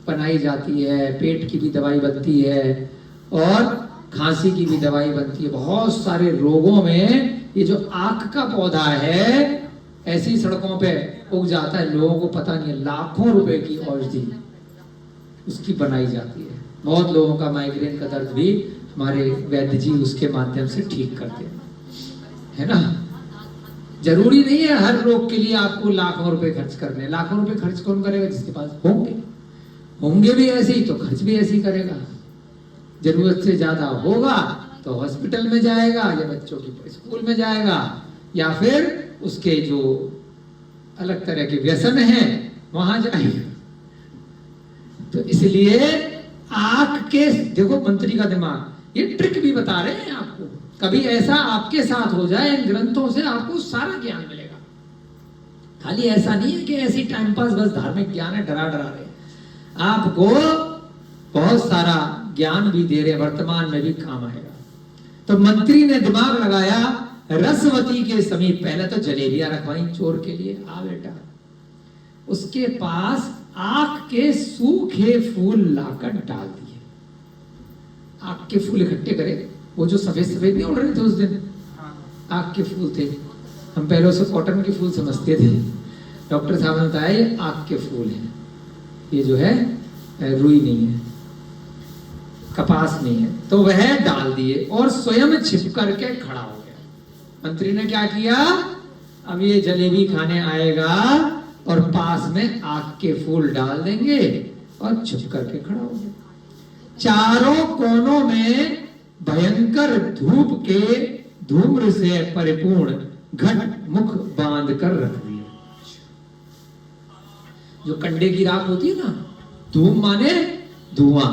बनाई जाती है, पेट की भी दवाई बनती है, और खांसी की भी दवाई बनती है। बहुत सारे रोगों में ये जो आक का पौधा है ऐसी सड़कों पे उग जाता है, लोगों को पता नहीं है। लाखों रुपए की औषधि उसकी बनाई जाती है। बहुत लोगों का माइग्रेन का दर्द भी हमारे वैद्य जी उसके माध्यम से ठीक करते हैं, है ना। जरूरी नहीं है हर रोग के लिए आपको लाखों रुपए खर्च करने। लाखों रुपए खर्च कौन करेगा? जिसके पास होंगे भी ऐसे ही तो खर्च भी ऐसे ही करेगा। जरूरत से ज्यादा होगा तो हॉस्पिटल में जाएगा, या बच्चों की स्कूल में जाएगा, या फिर उसके जो अलग तरह के व्यसन हैं वहां जाएगा। तो इसलिए आंख के, देखो मंत्री का दिमाग, ये ट्रिक भी बता रहे हैं आपको। कभी ऐसा आपके साथ हो जाए, इन ग्रंथों से आपको सारा ज्ञान मिलेगा। खाली ऐसा नहीं है कि ऐसी टाइम पास बस धार्मिक ज्ञान है, डरा डरा रहे, आपको बहुत सारा ज्ञान भी दे रहे, वर्तमान में भी काम आएगा। तो मंत्री ने दिमाग लगाया, रसवती के समीप पहले तो जलेबियां रखवाई चोर के लिए, आ बेटा। उसके पास आक के सूखे फूल लाकर डाल दिए। आक के फूल इकट्ठे करे, वो जो सफेद सफेद नहीं उड़ रहे थे उस दिन, आक के फूल थे। हम पहले उसे कॉटन के फूल समझते थे, डॉक्टर साहब ने बताया ये आक के फूल हैं, ये जो है रुई नहीं है, कपास नहीं है। तो वह डाल दिए और स्वयं छिप करके खड़ा हो गया। मंत्री ने क्या किया? अब ये जलेबी खाने आएगा और पास में आक के फूल डाल देंगे और छिप करके खड़ा हो गया। चारों कोनों में भयंकर धूप के धूम्र से परिपूर्ण घट मुख बांध कर रख दिया। जो कंडे की राख होती है ना, धूप माने धुआं,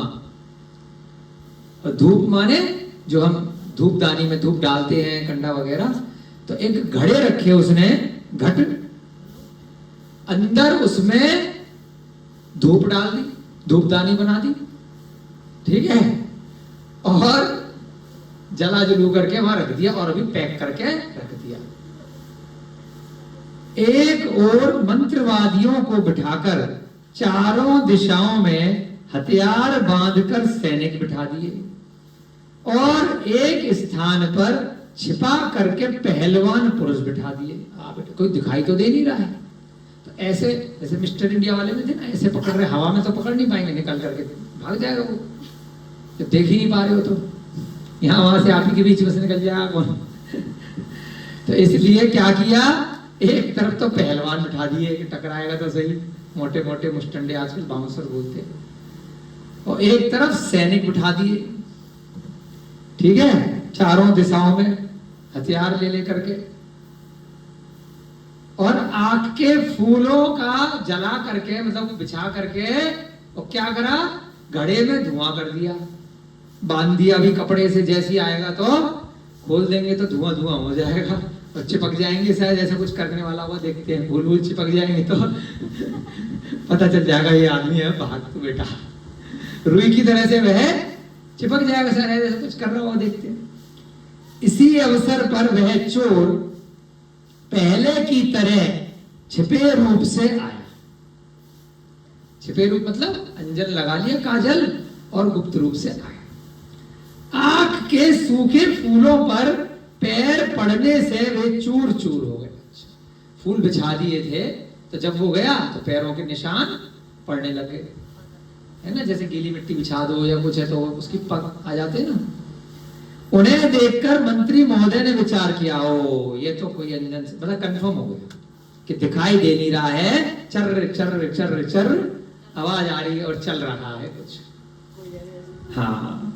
और धूप माने जो हम धूपदानी में धूप डालते हैं कंडा वगैरह। तो एक घड़े रखे उसने, घट, अंदर उसमें धूप डाल दी, धूपदानी बना दी, ठीक है, और जला जलू करके वहां रख दिया और अभी पैक करके रख दिया। एक और मंत्रवादियों को बिठाकर चारों दिशाओं में हथियार बांधकर सैनिक बिठा दिए और एक स्थान पर छिपा करके पहलवान पुरुष बिठा दिए। बेटे कोई दिखाई तो दे नहीं रहा है, तो ऐसे जैसे मिस्टर इंडिया वाले में थे ना, ऐसे पकड़ रहे, हवा में तो पकड़ नहीं पाएंगे, निकल करके भाग जाएगा वो, तो देख ही नहीं पा रहे हो तो यहाँ वहां से आप ही के बीच में से निकल जाएगा कौन। तो इसलिए क्या किया, एक तरफ तो पहलवान बिठा दिए कि टकराएगा तो सही, मोटे मोटे मुस्टंडे आजकल बाउंसर बोलते, और एक तरफ सैनिक बिठा दिए, ठीक है, चारों दिशाओं में हथियार ले लेकर के, और आग के फूलों का जला करके मतलब बिछा करके, और क्या करा, घड़े में धुआं कर दिया, बांध दिया भी कपड़े से, जैसी आएगा तो खोल देंगे तो धुआं धुआं हो जाएगा और चिपक जाएंगे, शायद ऐसा कुछ करने वाला हुआ, देखते हैं फूल वूल चिपक जाएंगे तो पता चल जाएगा ये आदमी है, भाग तू बेटा, रुई की तरह से वह चिपक जाएगा, शायद ऐसा कुछ कर रहा हुआ, देखते हैं। इसी अवसर पर वह चोर पहले की तरह छिपे रूप से आया। छिपे रूप मतलब अंजन लगा लिया, काजल, और गुप्त रूप से आया। आंख के सूखे फूलों पर पैर पड़ने से वे चूर चूर हो गए। फूल बिछा दिए थे, तो जब वो गया तो पैरों के निशान पड़ने लगे, है ना, जैसे गीली मिट्टी बिछा दो या कुछ है तो उसकी पग आ जाते हैं ना। उन्हें देखकर मंत्री महोदय ने विचार किया, ओ ये तो कोई अंजन से, मतलब कंफर्म हो गया कि दिखाई दे नहीं रहा है, चर चर चर चर आवाज आ रही है और चल रहा है कुछ, हाँ,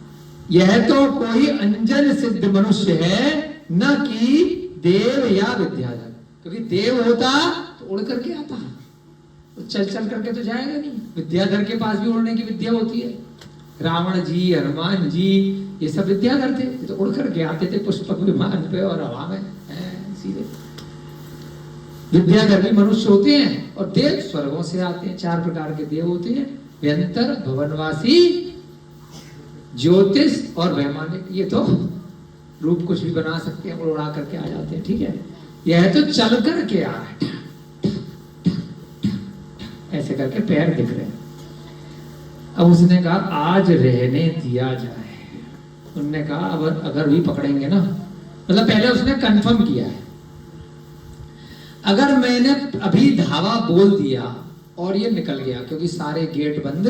यह तो कोई अंजन सिद्ध मनुष्य है, न कि देव या विद्याधर, क्योंकि देव होता तो उड़ करके आता, तो चल चल करके तो जाएगा नहीं। विद्याधर के पास भी उड़ने की विद्या होती है, रावण जी, हनुमान जी, ये सब विद्याधर थे, तो उड़ करके आते थे पुष्पक विमान पे और हवा में सीधे। विद्याधर भी मनुष्य होते हैं, और देव स्वर्गों से आते हैं, 4 प्रकार के देव होते हैं, व्यंतर, भवनवासी, ज्योतिष और वैमानिक। ये तो रूप कुछ भी बना सकते हैं, उड़ा करके आ जाते हैं, ठीक है। यह तो चल करके आ रहा है, ऐसे करके पैर दिख रहे हैं। अब उसने कहा आज रहने दिया जाए। उन्होंने कहा अब अगर भी पकड़ेंगे ना, मतलब पहले उसने कंफर्म किया है, अगर मैंने अभी धावा बोल दिया और ये निकल गया, क्योंकि सारे गेट बंद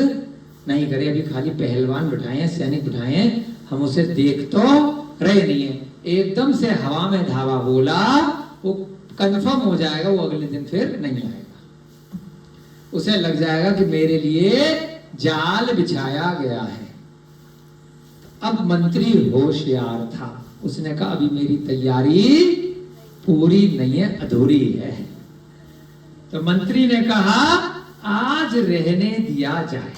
नहीं करे, अभी खाली पहलवान बिठाए हैं, सैनिक बिठाए हैं, हम उसे देख तो रहे नहीं है, एकदम से हवा में धावा बोला, वो कंफर्म हो जाएगा, वो अगले दिन फिर नहीं आएगा, उसे लग जाएगा कि मेरे लिए जाल बिछाया गया है। अब मंत्री होशियार था, उसने कहा अभी मेरी तैयारी पूरी नहीं है, अधूरी है। तो मंत्री ने कहा आज रहने दिया जाए।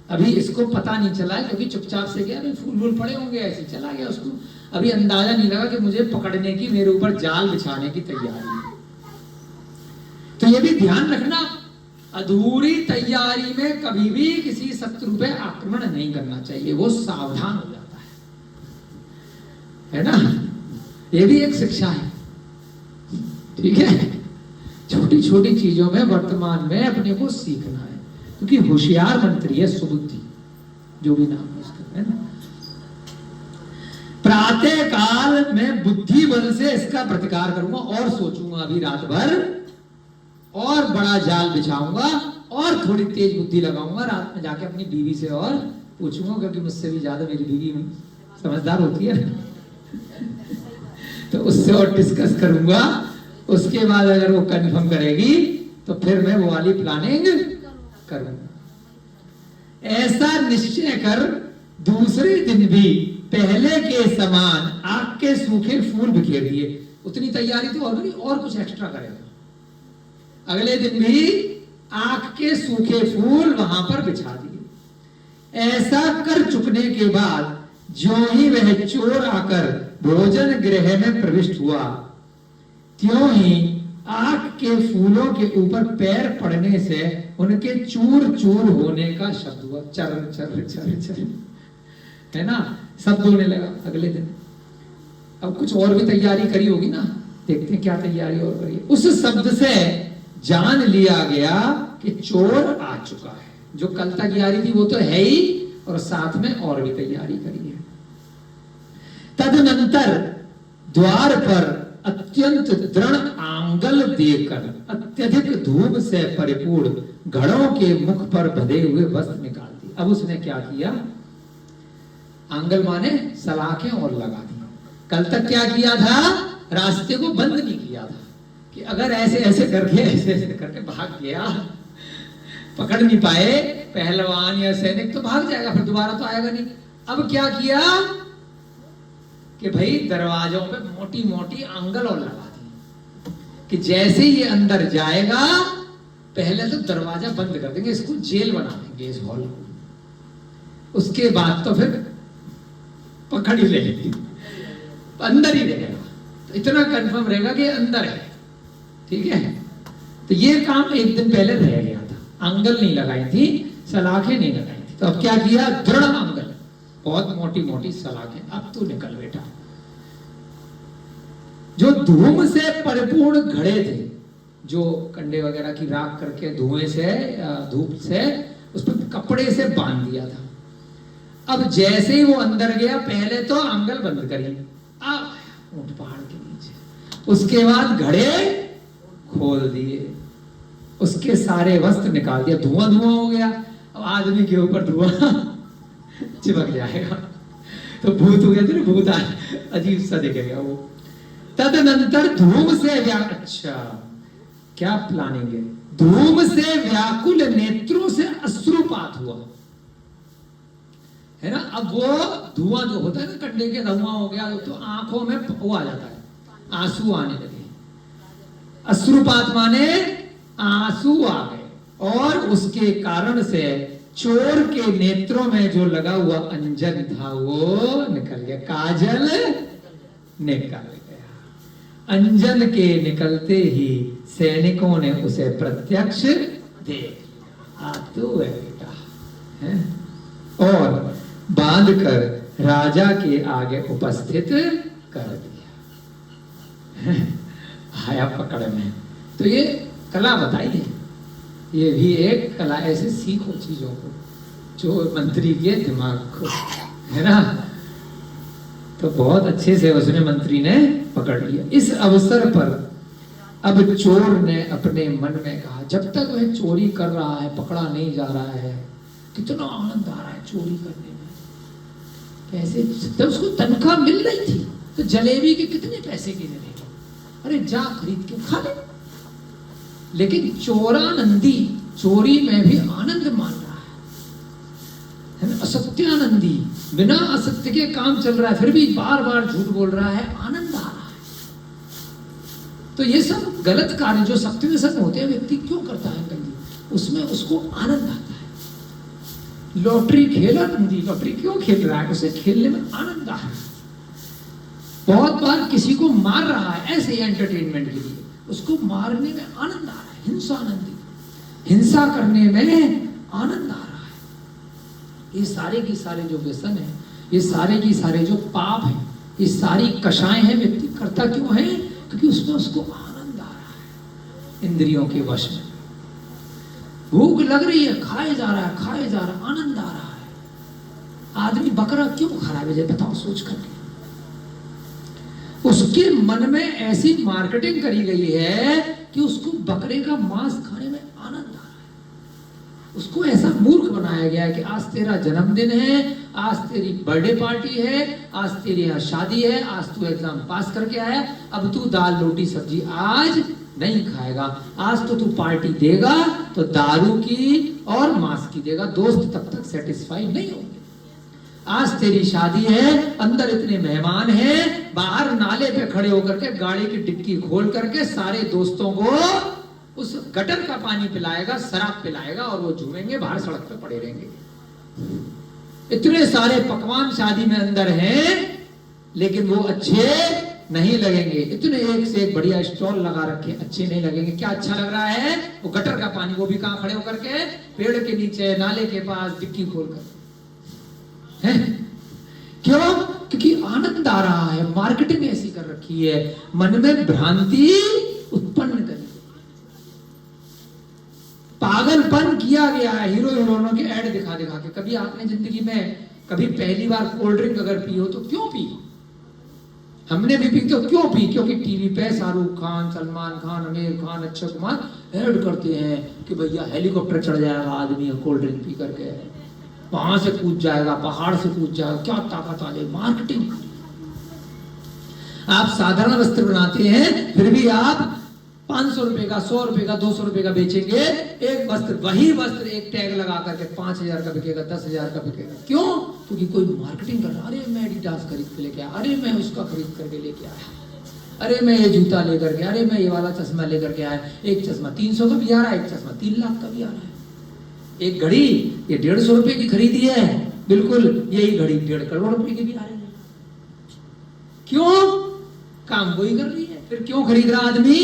अभी इसको पता नहीं चला है, क्योंकि चुपचाप से गया, फूल वूल पड़े होंगे, ऐसे चला गया, उसको अभी अंदाजा नहीं लगा कि मुझे पकड़ने की, मेरे ऊपर जाल बिछाने की तैयारी है। तो ये भी ध्यान रखना, अधूरी तैयारी में कभी भी किसी शत्रु पे आक्रमण नहीं करना चाहिए, वो सावधान हो जाता है ना। ये भी एक शिक्षा है, ठीक है। छोटी छोटी चीजों में वर्तमान में अपने को सीखना है, क्योंकि होशियार मंत्री है, सुबुद्धि, जो भी नाम है उसका, है ना। प्रातः काल में बुद्धि बल से इसका प्रतिकार करूंगा, और सोचूंगा अभी रात भर, और बड़ा जाल बिछाऊंगा, और थोड़ी तेज बुद्धि लगाऊंगा, रात में जाके अपनी बीवी से और पूछूंगा, क्योंकि मुझसे भी ज्यादा मेरी बीवी समझदार होती है, तो उससे और डिस्कस करूंगा। उसके बाद अगर वो कंफर्म करेगी तो फिर मैं वो वाली प्लानिंग करूंगा। ऐसा निश्चय कर दूसरे दिन भी पहले के समान आग के सूखे फूल बिखेर दिए। उतनी तैयारी तो ऑलरेडी, और कुछ एक्स्ट्रा करेगा। अगले दिन भी आग के सूखे फूल वहां पर बिछा दिए। ऐसा कर चुकने के बाद ज्यों ही वह चोर आकर भोजन गृह में प्रविष्ट हुआ, त्यों ही आग के फूलों के ऊपर पैर पड़ने से उनके चूर चूर होने का शब्द हुआ। चर चर चर चर, है ना, शब्द होने लगा। अगले दिन अब कुछ और भी तैयारी करी होगी ना, देखते हैं क्या तैयारी और करी। उस शब्द से जान लिया गया कि चोर आ चुका है। जो कल तैयारी थी वो तो है ही, और साथ में और भी तैयारी करी है। तदनंतर द्वार पर अत्यंत दृढ़ आंगल देकर अत्यधिक धूप से परिपूर्ण घड़ों के मुख पर बंधे हुए वस्त्र निकाल दिए। अब उसने क्या किया, आंगल माने सलाखें और लगा दी। कल तक क्या किया था, रास्ते को बंद नहीं किया था कि अगर ऐसे ऐसे करके भाग गया, पकड़ नहीं पाए पहलवान या सैनिक तो भाग जाएगा, फिर दोबारा तो आएगा नहीं। अब क्या किया कि भाई दरवाजों पे मोटी मोटी आंगल और लगा दी कि जैसे ये अंदर जाएगा पहले तो दरवाजा बंद कर देंगे, इसको जेल बना देंगे इस हॉल को, उसके बाद तो फिर पकड़ ही लेंगे, अंदर ही रहेगा, तो इतना कंफर्म रहेगा कि अंदर है। ठीक है, तो ये काम एक दिन पहले रह गया था, आंगल नहीं लगाई थी, सलाखें नहीं लगाई थी। तो अब क्या किया, दृढ़ आंगल, बहुत मोटी मोटी सलाखें, अब तू निकल बेटा। जो धूम से परिपूर्ण घड़े थे, जो कंडे वगैरह की राख करके धुएं से धूप से उस पर कपड़े से बांध दिया था। अब जैसे ही वो अंदर गया, पहले तो आंगल बंद करी, अब ऊंट पहाड़ के नीचे, उसके बाद घड़े खोल दिए, उसके सारे वस्त्र निकाल दिया, धुआं धुआं हो गया। अब आदमी के ऊपर धुआं चिपक जाएगा, तो भूत हो गया तो भूत अजीब सा दिखेगा वो। तदनंतर धूम से अच्छा क्या प्लानिंग है, धूम से व्याकुल नेत्रों से अश्रुपात हुआ है ना। अब वो धुआं जो होता है ना, कंडे के धुआं हो गया तो आंखों में वो आ जाता है, आंसू आने लगे। अश्रुपात माने आंसू आ गए, और उसके कारण से चोर के नेत्रों में जो लगा हुआ अंजन था वो निकल गया, काजल निकल गया। अंजन के निकलते ही सैनिकों ने उसे प्रत्यक्ष देख लिया, तू है बेटा है? और बांधकर राजा के आगे उपस्थित कर दिया। आया पकड़ में। तो ये कला बताई है, ये भी एक कला, ऐसे सीखो चीजों को, जो मंत्री के दिमाग को, है ना। तो बहुत अच्छे से उसने मंत्री ने पकड़ लिया। इस अवसर पर अब चोर ने अपने मन में कहा, जब तक वह चोरी कर रहा है, पकड़ा नहीं जा रहा है, कितना आनंद आ रहा है चोरी करने में, कैसे तो उसको तनख्वाह मिल रही थी, तो जलेबी के कितने पैसे की जलेबी, अरे जा खरीद के खा ले। लेकिन चोरानंदी चोरी में भी आनंद मान रहा है ना, असत्यानंदी बिना असत्य के काम चल रहा है, फिर भी बार बार झूठ बोल रहा है, आनंद आ रहा है। तो ये सब गलत कार्य जो सत्य में सत्य होते हैं, व्यक्ति क्यों करता है गंदी, उसमें उसको आनंद आता है। लॉटरी खेला नंदी, लॉटरी क्यों खेल रहा है, उसे खेलने में आनंद आ रहा है। बहुत बार किसी को मार रहा है ऐसे एंटरटेनमेंट के लिए, उसको मारने में आनंद आ रहा है, हिंसा आनंदी, हिंसा करने में आनंद आ रहा है। ये सारे की सारे जो व्यसन है, ये सारे की सारे जो पाप है, ये सारी कषाएं हैं, व्यक्ति करता क्यों है, क्योंकि उसमें उसको आनंद आ रहा है। इंद्रियों के वश में भूख लग रही है, खाए जा रहा है, खाए जा रहा है, आनंद आ रहा है। आदमी बकरा क्यों खा रहा है, बताओ सोच करके। उसके मन में ऐसी मार्केटिंग करी गई है कि उसको बकरे का मांस खाने में आनंद आ रहा है। उसको ऐसा मूर्ख बनाया गया है कि आज तेरा जन्मदिन है, आज तेरी बर्थडे पार्टी है, आज तेरी यहाँ शादी है, आज तू एग्जाम पास करके आया, अब तू दाल रोटी सब्जी आज नहीं खाएगा, आज तो तू पार्टी देगा तो दारू की और मांस की देगा, दोस्त तब तक सेटिस्फाई नहीं होंगे। आज तेरी शादी है, अंदर इतने मेहमान हैं, बाहर नाले पे खड़े होकर के गाड़ी की डिक्की खोल करके सारे दोस्तों को उस गटर का पानी पिलाएगा, शराब पिलाएगा, और वो झूमेंगे, बाहर सड़क पे पड़े रहेंगे। इतने सारे पकवान शादी में अंदर हैं, लेकिन वो अच्छे नहीं लगेंगे। इतने एक से एक बढ़िया स्टॉल लगा रखे, अच्छे नहीं लगेंगे। क्या अच्छा लग रहा है, वो गटर का पानी, वो भी कहां खड़े होकर के, पेड़ के नीचे, नाले के पास डिक्की खोलकर है। क्यों? क्योंकि आनंद आ रहा है। मार्केटिंग ऐसी कर रखी है, मन में भ्रांति उत्पन्न करी, पागलपन किया गया है। हीरो हीरोइनों के ऐड दिखा दिखा के। कभी आपने जिंदगी में कभी पहली बार कोल्ड ड्रिंक अगर पी हो तो क्यों पी, हमने भी पी तो क्यों पी? क्योंकि टीवी पे शाहरुख खान, सलमान खान, आमिर खान, अक्षय कुमार ऐड करते हैं कि भैया हेलीकॉप्टर चढ़ जाएगा आदमी कोल्ड ड्रिंक पी करके, वहां से कूद जाएगा, पहाड़ से कूद जाएगा, क्या ताकत आ जाए, मार्केटिंग। आप साधारण वस्त्र बनाते हैं, फिर भी आप 500 रुपए का, 100 रुपए का, 200 रुपए का बेचेंगे एक वस्त्र। वही वस्त्र एक टैग लगा करके 5000 का बिकेगा, 10,000 का बिकेगा। क्यों? क्योंकि कोई मार्केटिंग कर रहा, अरे मैं एडिडास खरीद के लेके आया, अरे मैं उसका खरीद करके लेके आया, अरे मैं ये जूता लेकर के, अरे मैं ये वाला चश्मा लेकर के आया। एक चश्मा 300 का भी आ रहा है, एक चश्मा 3 लाख का भी आ रहा है। एक घड़ी ये 150 रुपए की खरीदी है, बिल्कुल यही घड़ी 1.5 करोड़ रुपए की भी आ रही है। क्यों? काम वही कर रही है। फिर क्यों खरीद रहा आदमी?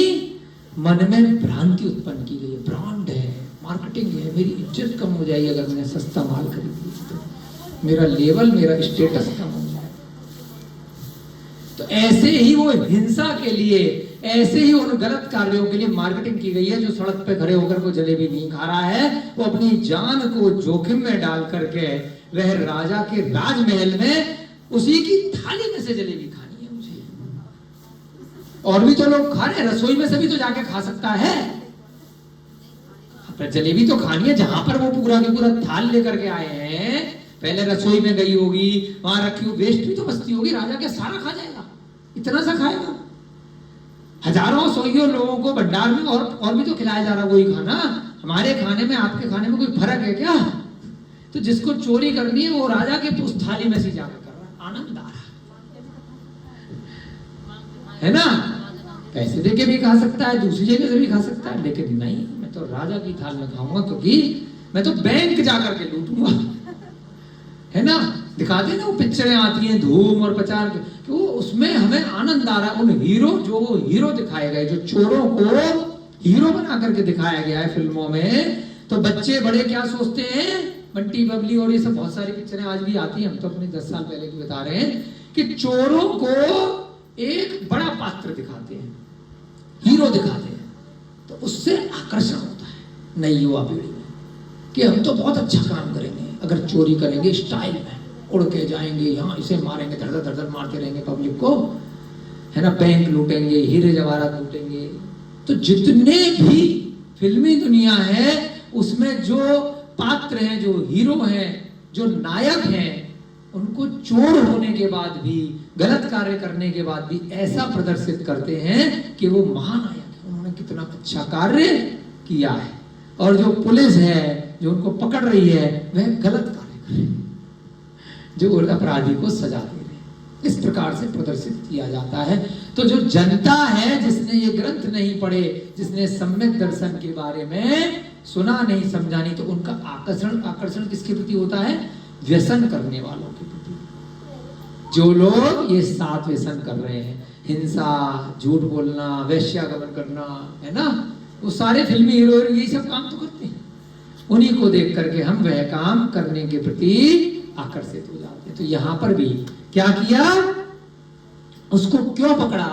मन में भ्रांति उत्पन्न की गई है, ब्रांड है, मार्केटिंग है, मेरी इज्जत कम हो जाएगी अगर मैंने सस्ता माल खरीद लिया तो, मेरा लेवल, मेरा स्टेटस कम हो जाए। तो ऐसे ही वो हिंसा के लिए, ऐसे ही उन गलत कार्यों के लिए मार्केटिंग की गई है। जो सड़क पे खड़े होकर को जलेबी नहीं खा रहा है, वो अपनी जान को जोखिम में डाल करके वह राजा के राजमहल में उसी की थाली में से जलेबी खानी है मुझे। और भी तो लोग खा रहे हैं, रसोई में से भी तो जाके खा सकता है, पर जलेबी तो खानी है जहां पर वो पूरा के पूरा थाल लेकर के आए हैं। पहले रसोई में गई होगी, वहां रखी हुई वेस्ट भी तो बचती होगी, राजा क्या सारा खा जाएगा? इतना सा खाएगा? हजारों सौयों लोगों को भंडार में और भी तो खिलाया जा रहा वही खाना। हमारे खाने में आपके खाने में कोई फर्क है क्या? तो जिसको चोरी करनी है वो राजा के उस थाली में से जाकर कर रहा, आनंद आ रहा है ना। पैसे देके भी खा सकता है, दूसरी जगह से भी खा सकता है, लेकिन नहीं, मैं तो राजा की थाल में खाऊंगा, क्योंकि मैं तो बैंक जाकर के लूटूंगा, है ना। दिखाते हैं ना वो पिक्चरें आती हैं धूम और 50, तो उसमें हमें आनंद आ रहा है। उन हीरो, जो हीरो दिखाए गए, जो चोरों को हीरो बना करके दिखाया गया है फिल्मों में, तो बच्चे बड़े क्या सोचते हैं, बंटी बबली और ये सब बहुत सारी पिक्चरें आज भी आती हैं, हम तो अपने 10 साल पहले की बता रहे हैं, कि चोरों को एक बड़ा पात्र दिखाते हैं, हीरो दिखाते हैं, तो उससे आकर्षण होता है नई युवा पीढ़ी में कि हम तो बहुत अच्छा काम करेंगे अगर चोरी करेंगे, स्टाइल में उड़ के जाएंगे, यहाँ इसे मारेंगे, धड़ धड़ धड़ मारते रहेंगे पब्लिक को, है ना, बैंक लूटेंगे, हीरे जवाहरात लूटेंगे। तो जितने भी फिल्मी दुनिया है उसमें जो पात्र हैं, जो हीरो हैं, जो नायक हैं, उनको चोर होने के बाद भी, गलत कार्य करने के बाद भी ऐसा प्रदर्शित करते हैं कि वो महानायक है, उन्होंने कितना अच्छा कार्य किया है। और जो पुलिस है जो उनको पकड़ रही है वह गलत कार्य कर रही है, जो अपराधी को सजा दे रहे हैं। इस प्रकार से प्रदर्शित किया जाता है। तो जो जनता है जिसने ये ग्रंथ नहीं पढ़े, जिसने सम्यक दर्शन के बारे में सुना नहीं, समझा नहीं, तो उनका आकर्षण किसके प्रति होता है? व्यसन करने वालों के प्रति। जो लोग ये 7 व्यसन कर रहे हैं, हिंसा, झूठ बोलना, वेश्यागमन करना, है ना, वो सारे फिल्मी हीरो यही सब काम तो करते हैं। उन्हीं को देख करके हम वह काम करने के प्रति आकर्षित हो जाते हैं। तो यहां पर भी क्या किया? उसको क्यों पकड़ा,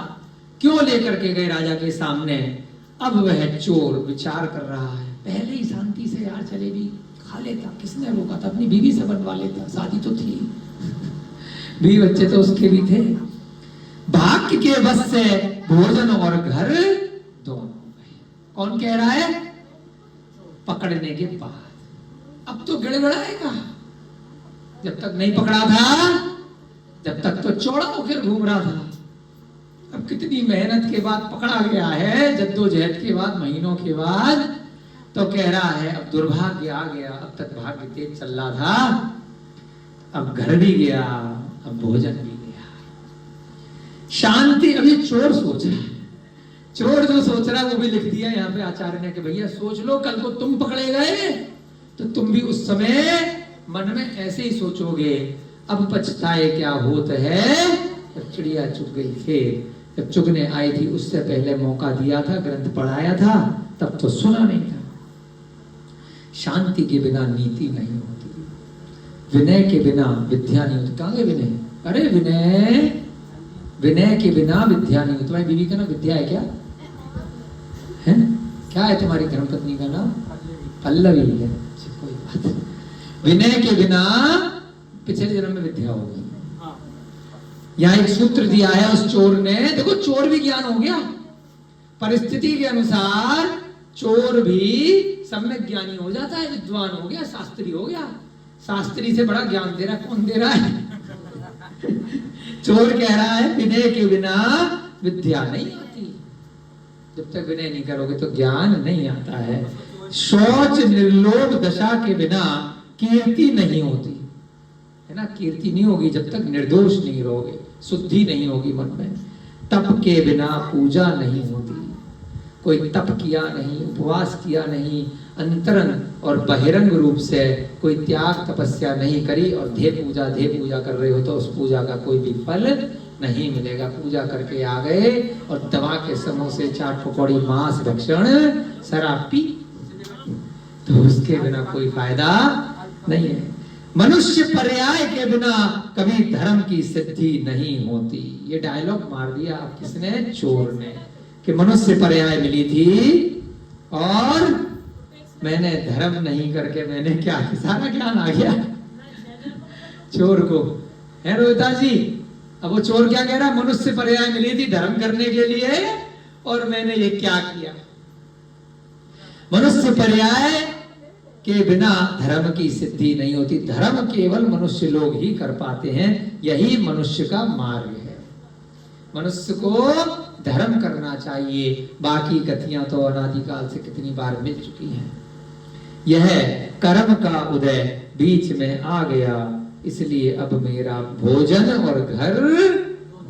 क्यों लेकर के गए राजा के सामने? अब वह चोर विचार कर रहा है, पहले ही शांति से यार जलेबी खा लेता, किसने रोका था? अपनी बीवी से बनवा लेता, शादी तो थी, बीवी बच्चे तो उसके भी थे। भाग्य के बस से भोजन और घर दोनों गए। कौन कह रहा है? पकड़ने के बाद। अब तो गिड़गिड़ाएगा, जब तक नहीं पकड़ा था, जब तक तो चौड़ा होकर घूम रहा था। अब कितनी मेहनत के बाद पकड़ा गया है, जद्दोजहद के बाद, महीनों के बाद, तो कह रहा है अब दुर्भाग्य आ गया, अब तक भाग्य तेज चल रहा था, अब घर भी गया, अब भोजन भी गया, शांति। अभी चोर सोच रहा है, चोर जो सोच रहा है वो भी लिख दिया यहाँ पे आचार्य ने कि भैया सोच लो, कल को तुम पकड़े गए तो तुम भी उस समय मन में ऐसे ही सोचोगे, अब पछताए क्या होत है, जब चिड़िया चुग गई खेत। जब चुगने आई थी उससे पहले मौका दिया था, ग्रंथ पढ़ाया था, तब तो सुना नहीं था। शांति के बिना नीति नहीं होती, विनय के बिना विद्या नहीं होती। कहाँ गए विनय? अरे विनय, विनय के बिना विद्या नहीं होती। तुम्हारी बीवी का नाम विद्या है क्या? है? क्या है तुम्हारी धर्मपत्नी का नाम? पल्लवी है। कोई बात, विनय के बिना पिछले जन्म में विद्या होगी। यहां एक सूत्र दिया है उस चोर ने, देखो चोर भी ज्ञान हो गया, परिस्थिति के अनुसार चोर भी सम्यक ज्ञानी हो जाता है, विद्वान हो गया, शास्त्री हो गया। शास्त्री से बड़ा ज्ञान दे रहा है, कौन दे रहा है? चोर कह रहा है विनय के बिना विद्या नहीं आती, जब तक विनय नहीं करोगे तो ज्ञान नहीं आता है। शौच निर्लोभ दशा के बिना कीर्ति नहीं होती है ना, कीर्ति नहीं होगी जब तक निर्दोष नहीं रहोगे, शुद्धि नहीं होगी मन में। तप के बिना पूजा नहीं होती, कोई तप किया नहीं, उपवास किया नहीं, अंतरंग और बहिरंग रूप से कोई त्याग तपस्या नहीं करी और धे पूजा कर रहे हो तो उस पूजा का कोई भी फल नहीं मिलेगा। पूजा करके आ गए और दवा के समोसे, चाट पकौड़ी, मांस भक्षण, शराब पी, तो उसके बिना कोई फायदा नहीं है। मनुष्य पर्याय के बिना कभी धर्म की सिद्धि नहीं होती। ये डायलॉग मार दिया आप किसने? चोर ने, कि मनुष्य पर्याय मिली थी और मैंने धर्म नहीं करके मैंने क्या, सारा ज्ञान आ गया चोर को, है रोहिता जी? अब वो चोर क्या कह रहा है? मनुष्य पर्याय मिली थी धर्म करने के लिए और मैंने ये क्या किया। मनुष्य पर्याय के बिना धर्म की सिद्धि नहीं होती, धर्म केवल मनुष्य लोग ही कर पाते हैं, यही मनुष्य का मार्ग है। मनुष्य को धर्म करना चाहिए, बाकी गतियां तो अनादिकाल से कितनी बार मिल चुकी हैं। यह कर्म का उदय बीच में आ गया, इसलिए अब मेरा भोजन और घर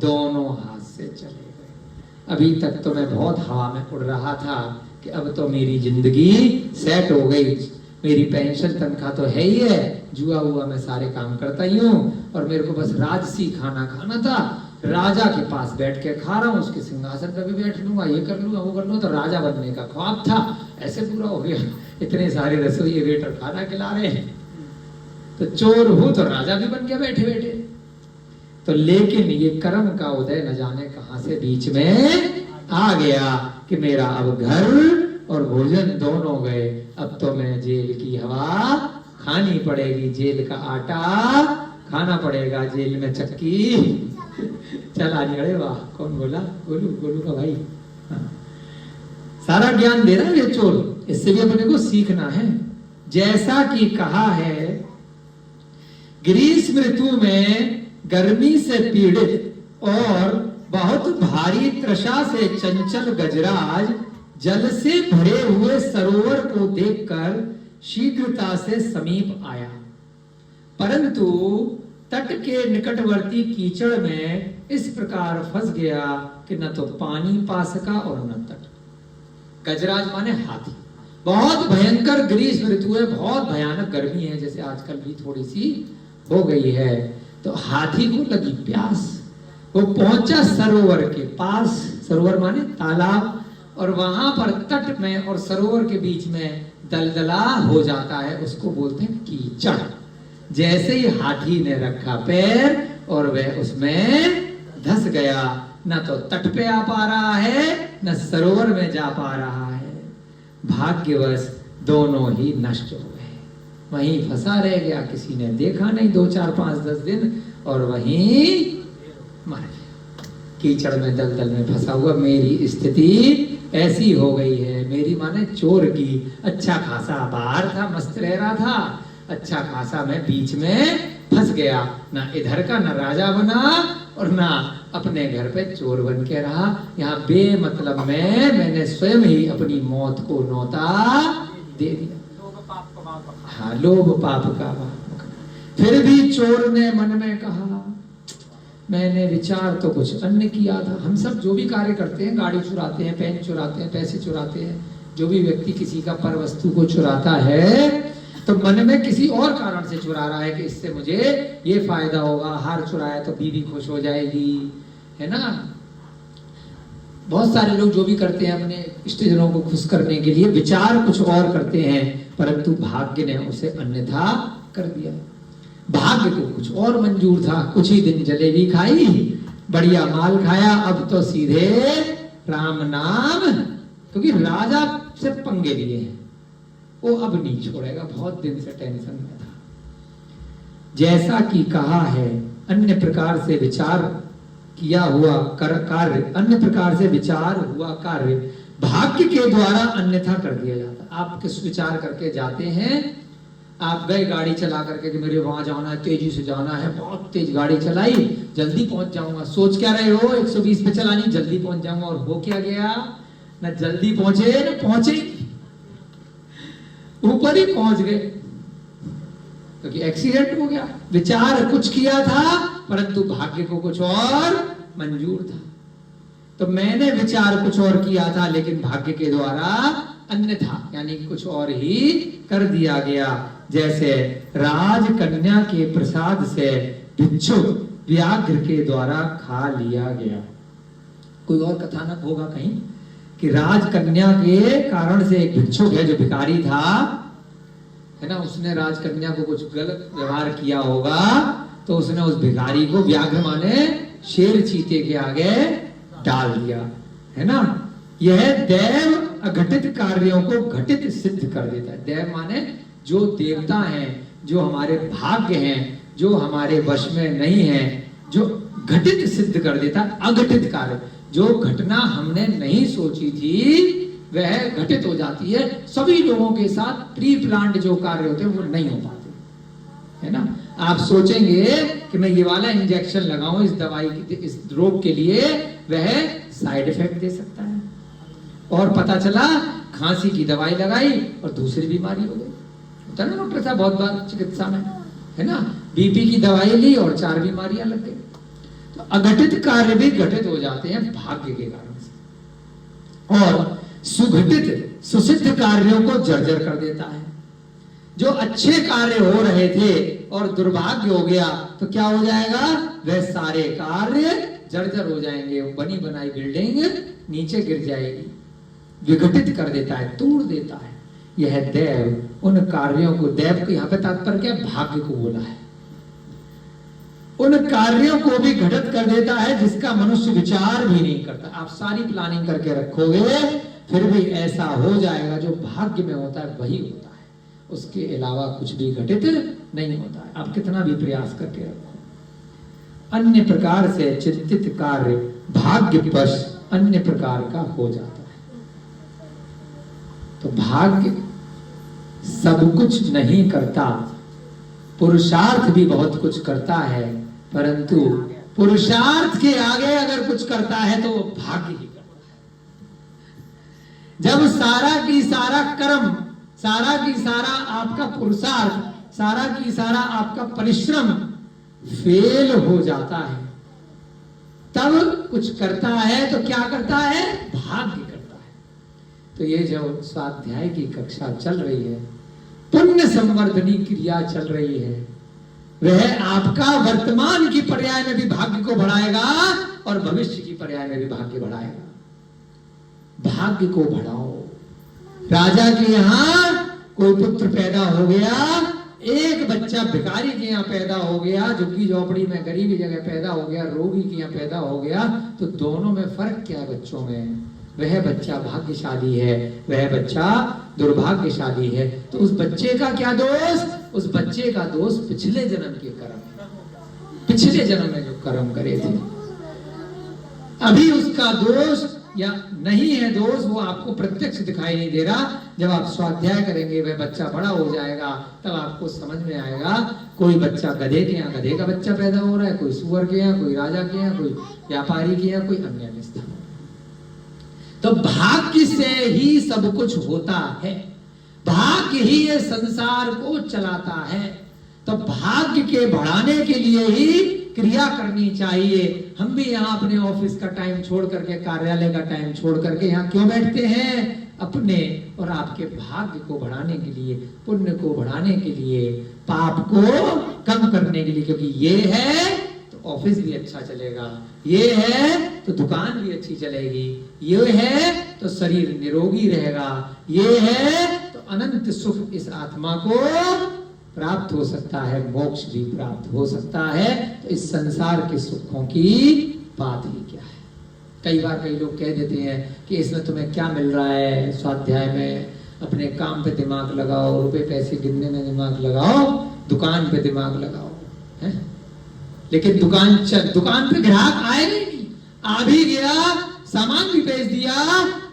दोनों हाथ से चले गए। अभी तक तो मैं बहुत हवा में उड़ रहा था कि अब तो मेरी जिंदगी सेट हो गई, मेरी पेंशन तनख्वाह तो है ही है, जुआ हुआ मैं सारे काम करता ही हूँ और मेरे को बस राजसी खाना खाना था, राजा के पास बैठ के खा रहा हूँ, उसके सिंहासन पर भी बैठ लूंगा, ये कर लूंगा वो कर लूंगा, तो राजा बनने का ख्वाब था ऐसे पूरा हो गया। इतने सारे रसोई वेटर खाना खिला रहे हैं, तो चोर हूं तो राजा भी बन गया बैठे बैठे। तो लेकिन ये कर्म का उदय न जाने कहां से बीच में आ गया कि मेरा अब घर और भोजन दोनों गए, अब तो मैं जेल की हवा खानी पड़ेगी, जेल का आटा खाना पड़ेगा, जेल में चक्की चला नहीं। अरे वाह, कौन बोला? गोलू, गोलू का भाई। हाँ। सारा ज्ञान दे रहा है ये चोर, इससे भी अपने को सीखना है। जैसा कि कहा है, ग्रीष्म ऋतु में गर्मी से पीड़ित और बहुत भारी तृषा से चंचल गजराज जल से भरे हुए सरोवर को देखकर शीघ्रता से समीप आया, परंतु तट के निकटवर्ती कीचड़ में इस प्रकार फंस गया कि न तो पानी पा सका और न तट। गजराज माने हाथी। बहुत भयंकर ग्रीष्म ऋतु है, बहुत भयानक गर्मी है, जैसे आजकल भी थोड़ी सी हो गई है। तो हाथी को लगी प्यास, वो पहुंचा सरोवर के पास, सरोवर माने तालाब, और वहां पर तट में और सरोवर के बीच में दलदला हो जाता है, उसको बोलते हैं कीचड़। जैसे ही हाथी ने रखा पैर और वह उसमें धंस गया, न तो तट पे आ पा रहा है न सरोवर में जा पा रहा है। भाग्यवश दोनों ही नष्ट हो गए, वहीं फंसा रह गया, किसी ने देखा नहीं 2, 4, 5, 10 दिन, और वहीं मर गया कीचड़ में, दलदल में फंसा हुआ। मेरी स्थिति ऐसी हो गई है, मेरी माने चोर की। अच्छा खासा बाहर था, मस्त रह रहा था, अच्छा खासा मैं बीच में फंस गया, ना इधर का न राजा बना और ना अपने घर पे चोर बन के रहा। यहाँ बेमतलब में मैंने स्वयं ही अपनी मौत को नौता दे दिया। हाँ, लोभ पाप का बाप। फिर भी चोर ने मन में कहा, मैंने विचार तो कुछ अन्य किया था। हम सब जो भी कार्य करते हैं, गाड़ी चुराते हैं, पेन चुराते हैं, पैसे चुराते हैं, जो भी व्यक्ति किसी का पर वस्तु को चुराता है तो मन में किसी और कारण से चुरा रहा है कि इससे मुझे ये फायदा होगा, हार चुराया तो बीवी खुश हो जाएगी, है ना। बहुत सारे लोग जो भी करते हैं अपने इष्टजनों को खुश करने के लिए विचार कुछ और करते हैं, परंतु भाग्य ने उसे अन्यथा कर दिया। भाग्य को कुछ और मंजूर था। कुछ ही दिन जलेबी खाई, बढ़िया माल खाया, अब तो सीधे राम नाम, क्योंकि राजा से पंगे लिए हैं, वो अब नहीं छोड़ेगा, बहुत दिन से टेंशन में था। जैसा कि कहा है, अन्य प्रकार से विचार किया हुआ कार्य, अन्य प्रकार से विचार हुआ कार्य भाग्य के द्वारा अन्यथा कर दिया जाता। आप किस विचार करके जाते हैं, आप गए गाड़ी चला करके कि मेरे वहां जाना है, तेजी से जाना है, बहुत तेज गाड़ी चलाई, जल्दी पहुंच जाऊंगा। सोच क्या रहे हो 120 पे चलानी, जल्दी पहुंच जाऊंगा, और हो क्या गया, ना जल्दी पहुंचे ना पहुंचे, ऊपर ही पहुंच गए, क्योंकि एक्सीडेंट हो गया। विचार कुछ किया था परंतु भाग्य को कुछ और मंजूर था। तो मैंने विचार कुछ और किया था लेकिन भाग्य के द्वारा अन्यथा, यानी कुछ और ही कर दिया गया। जैसे राजकन्या के प्रसाद से भिक्षुक व्याघ्र के द्वारा खा लिया गया। कोई और कथानक होगा कहीं कि राजकन्या के कारण से एक भिक्षुक है जो भिखारी था, है ना, उसने राजकन्या को कुछ गलत व्यवहार किया होगा, तो उसने उस भिखारी को व्याघ्र माने शेर चीते के आगे डाल दिया, है ना। यह दैव अघटित कार्यों को घटित सिद्ध कर देता है। दैव माने जो देवता हैं, जो हमारे भाग्य हैं, जो हमारे वश में नहीं है, जो घटित सिद्ध कर देता है। अघटित कार्य, जो घटना हमने नहीं सोची थी वह घटित हो जाती है। सभी लोगों के साथ प्री प्लान्ड जो कार्य होते हैं वो नहीं हो पाते, है ना। आप सोचेंगे कि मैं ये वाला इंजेक्शन लगाऊं इस दवाई की, इस रोग के लिए, वह साइड इफेक्ट दे सकता है, और पता चला खांसी की दवाई लगाई और दूसरी बीमारी हो गई। होता है ना डॉक्टर साहब बहुत बार चिकित्सा में, है ना, बीपी की दवाई ली और 4 बीमारियां लग गई। तो अघटित कार्य भी घटित हो जाते हैं भाग्य के कारण से। और सुघटित सुसिद्ध कार्यों को जर्जर कर देता है। जो अच्छे कार्य हो रहे थे और दुर्भाग्य हो गया तो क्या हो जाएगा, वह सारे कार्य जर्जर हो जाएंगे, बनी बनाई बिल्डिंग नीचे गिर जाएगी। विघटित कर देता है, तोड़ देता है। यह दैव उन कार्यों को, दैव को यहाँ पे तात्पर्य क्या, भाग्य को बोला है, उन कार्यों को भी घटित कर देता है जिसका मनुष्य विचार भी नहीं करता। आप सारी प्लानिंग करके रखोगे फिर भी ऐसा हो जाएगा, जो भाग्य में होता है वही होता है, उसके अलावा कुछ भी घटित नहीं होता है। आप कितना भी प्रयास करके रखो। अन्य प्रकार से चिंतित कार्य भाग्यवश अन्य प्रकार का हो जाता है। तो भाग्य सब कुछ नहीं करता, पुरुषार्थ भी बहुत कुछ करता है, परंतु पुरुषार्थ के आगे अगर कुछ करता है तो भाग्य ही करता है। जब सारा की सारा कर्म, सारा की सारा आपका पुरुषार्थ, सारा की सारा आपका परिश्रम फेल हो जाता है, तब कुछ करता है तो क्या करता है, भाग्य करता है। तो ये जो स्वाध्याय की कक्षा चल रही है, पुण्य संवर्धनी क्रिया चल रही है, वह आपका वर्तमान की पर्याय में भी भाग्य को बढ़ाएगा और भविष्य की पर्याय में भी भाग्य बढ़ाएगा। भाग्य को बढ़ाओ। राजा के यहाँ कोई पुत्र पैदा हो गया, एक बच्चा भिखारी के यहाँ पैदा हो गया, झुग्गी झोपड़ी में गरीबी जगह पैदा हो गया, रोगी के यहाँ पैदा हो गया, तो दोनों में फर्क क्या है बच्चों में? वह बच्चा भाग्यशाली है, वह बच्चा दुर्भाग्यशाली है। तो उस बच्चे का क्या दोष? उस बच्चे का दोष पिछले जन्म के कर्म, पिछले जन्म में जो कर्म करे थे। अभी उसका दोष या नहीं है दोष, वो आपको प्रत्यक्ष दिखाई नहीं दे रहा। जब आप स्वाध्याय करेंगे, वह बच्चा बड़ा हो जाएगा, तब आपको समझ में आएगा। कोई बच्चा गधे के यहाँ गधे का बच्चा पैदा हो रहा है, कोई सुअर के यहाँ, कोई राजा के यहाँ, कोई व्यापारी के यहाँ, कोई अन्य स्थान। तो भाग्य से ही सब कुछ होता है, भाग्य ही ये संसार को चलाता है। तो भाग्य के बढ़ाने के लिए ही क्रिया करनी चाहिए। हम भी यहाँ अपने ऑफिस का टाइम छोड़ करके, कार्यालय का टाइम छोड़ करके यहाँ क्यों बैठते हैं? अपने और आपके भाग्य को बढ़ाने के लिए, पुण्य को बढ़ाने के लिए, पाप को कम करने के लिए। क्योंकि ये है तो ऑफिस भी अच्छा चलेगा, ये है तो दुकान भी अच्छी चलेगी, ये है तो शरीर निरोगी रहेगा, ये है तो अनंत सुख इस आत्मा को प्राप्त हो सकता है, मोक्ष भी प्राप्त हो सकता है। तो इस संसार के सुखों की बात ही क्या है? कई बार कई लोग कह देते हैं कि इसमें तुम्हें क्या मिल रहा है स्वाध्याय में, अपने काम पे दिमाग लगाओ, रुपए पैसे गिनने में दिमाग लगाओ, दुकान पे दिमाग लगाओ, है? लेकिन दुकान पे ग्राहक आएगा ही नहीं। आ भी गया, सामान भी बेच दिया,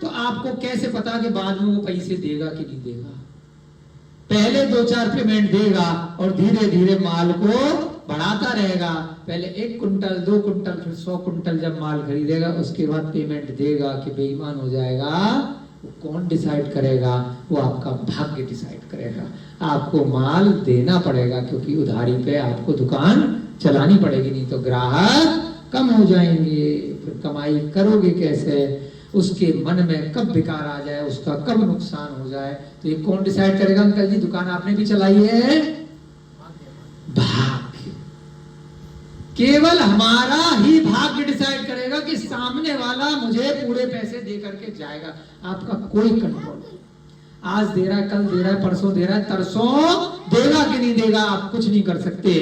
तो आपको कैसे पता कि बाद में वो पैसे देगा कि नहीं देगा? पहले 2-4 पेमेंट देगा और धीरे धीरे माल को बढ़ाता रहेगा। पहले 1 कुंटल, 2 कुंटल, फिर 100 कुंटल जब माल खरीदेगा, उसके बाद पेमेंट देगा कि बेईमान हो जाएगा। वो कौन डिसाइड करेगा? वो आपका भाग्य डिसाइड करेगा। आपको माल देना पड़ेगा, क्योंकि उधारी पे आपको दुकान चलानी पड़ेगी, नहीं तो ग्राहक कम हो जाएंगे, फिर कमाई करोगे कैसे? उसके मन में कब बेकार आ जाए, उसका कब नुकसान हो जाए, तो ये कौन डिसाइड करेगा? अंकल जी, दुकान आपने भी चलाई है, भाग्य। केवल हमारा ही भाग्य डिसाइड करेगा कि सामने वाला मुझे पूरे पैसे दे करके जाएगा। आपका कोई कंट्रोल नहीं। आज दे रहा है, कल दे रहा है, परसों दे रहा है, तरसों देगा कि नहीं देगा, आप कुछ नहीं कर सकते।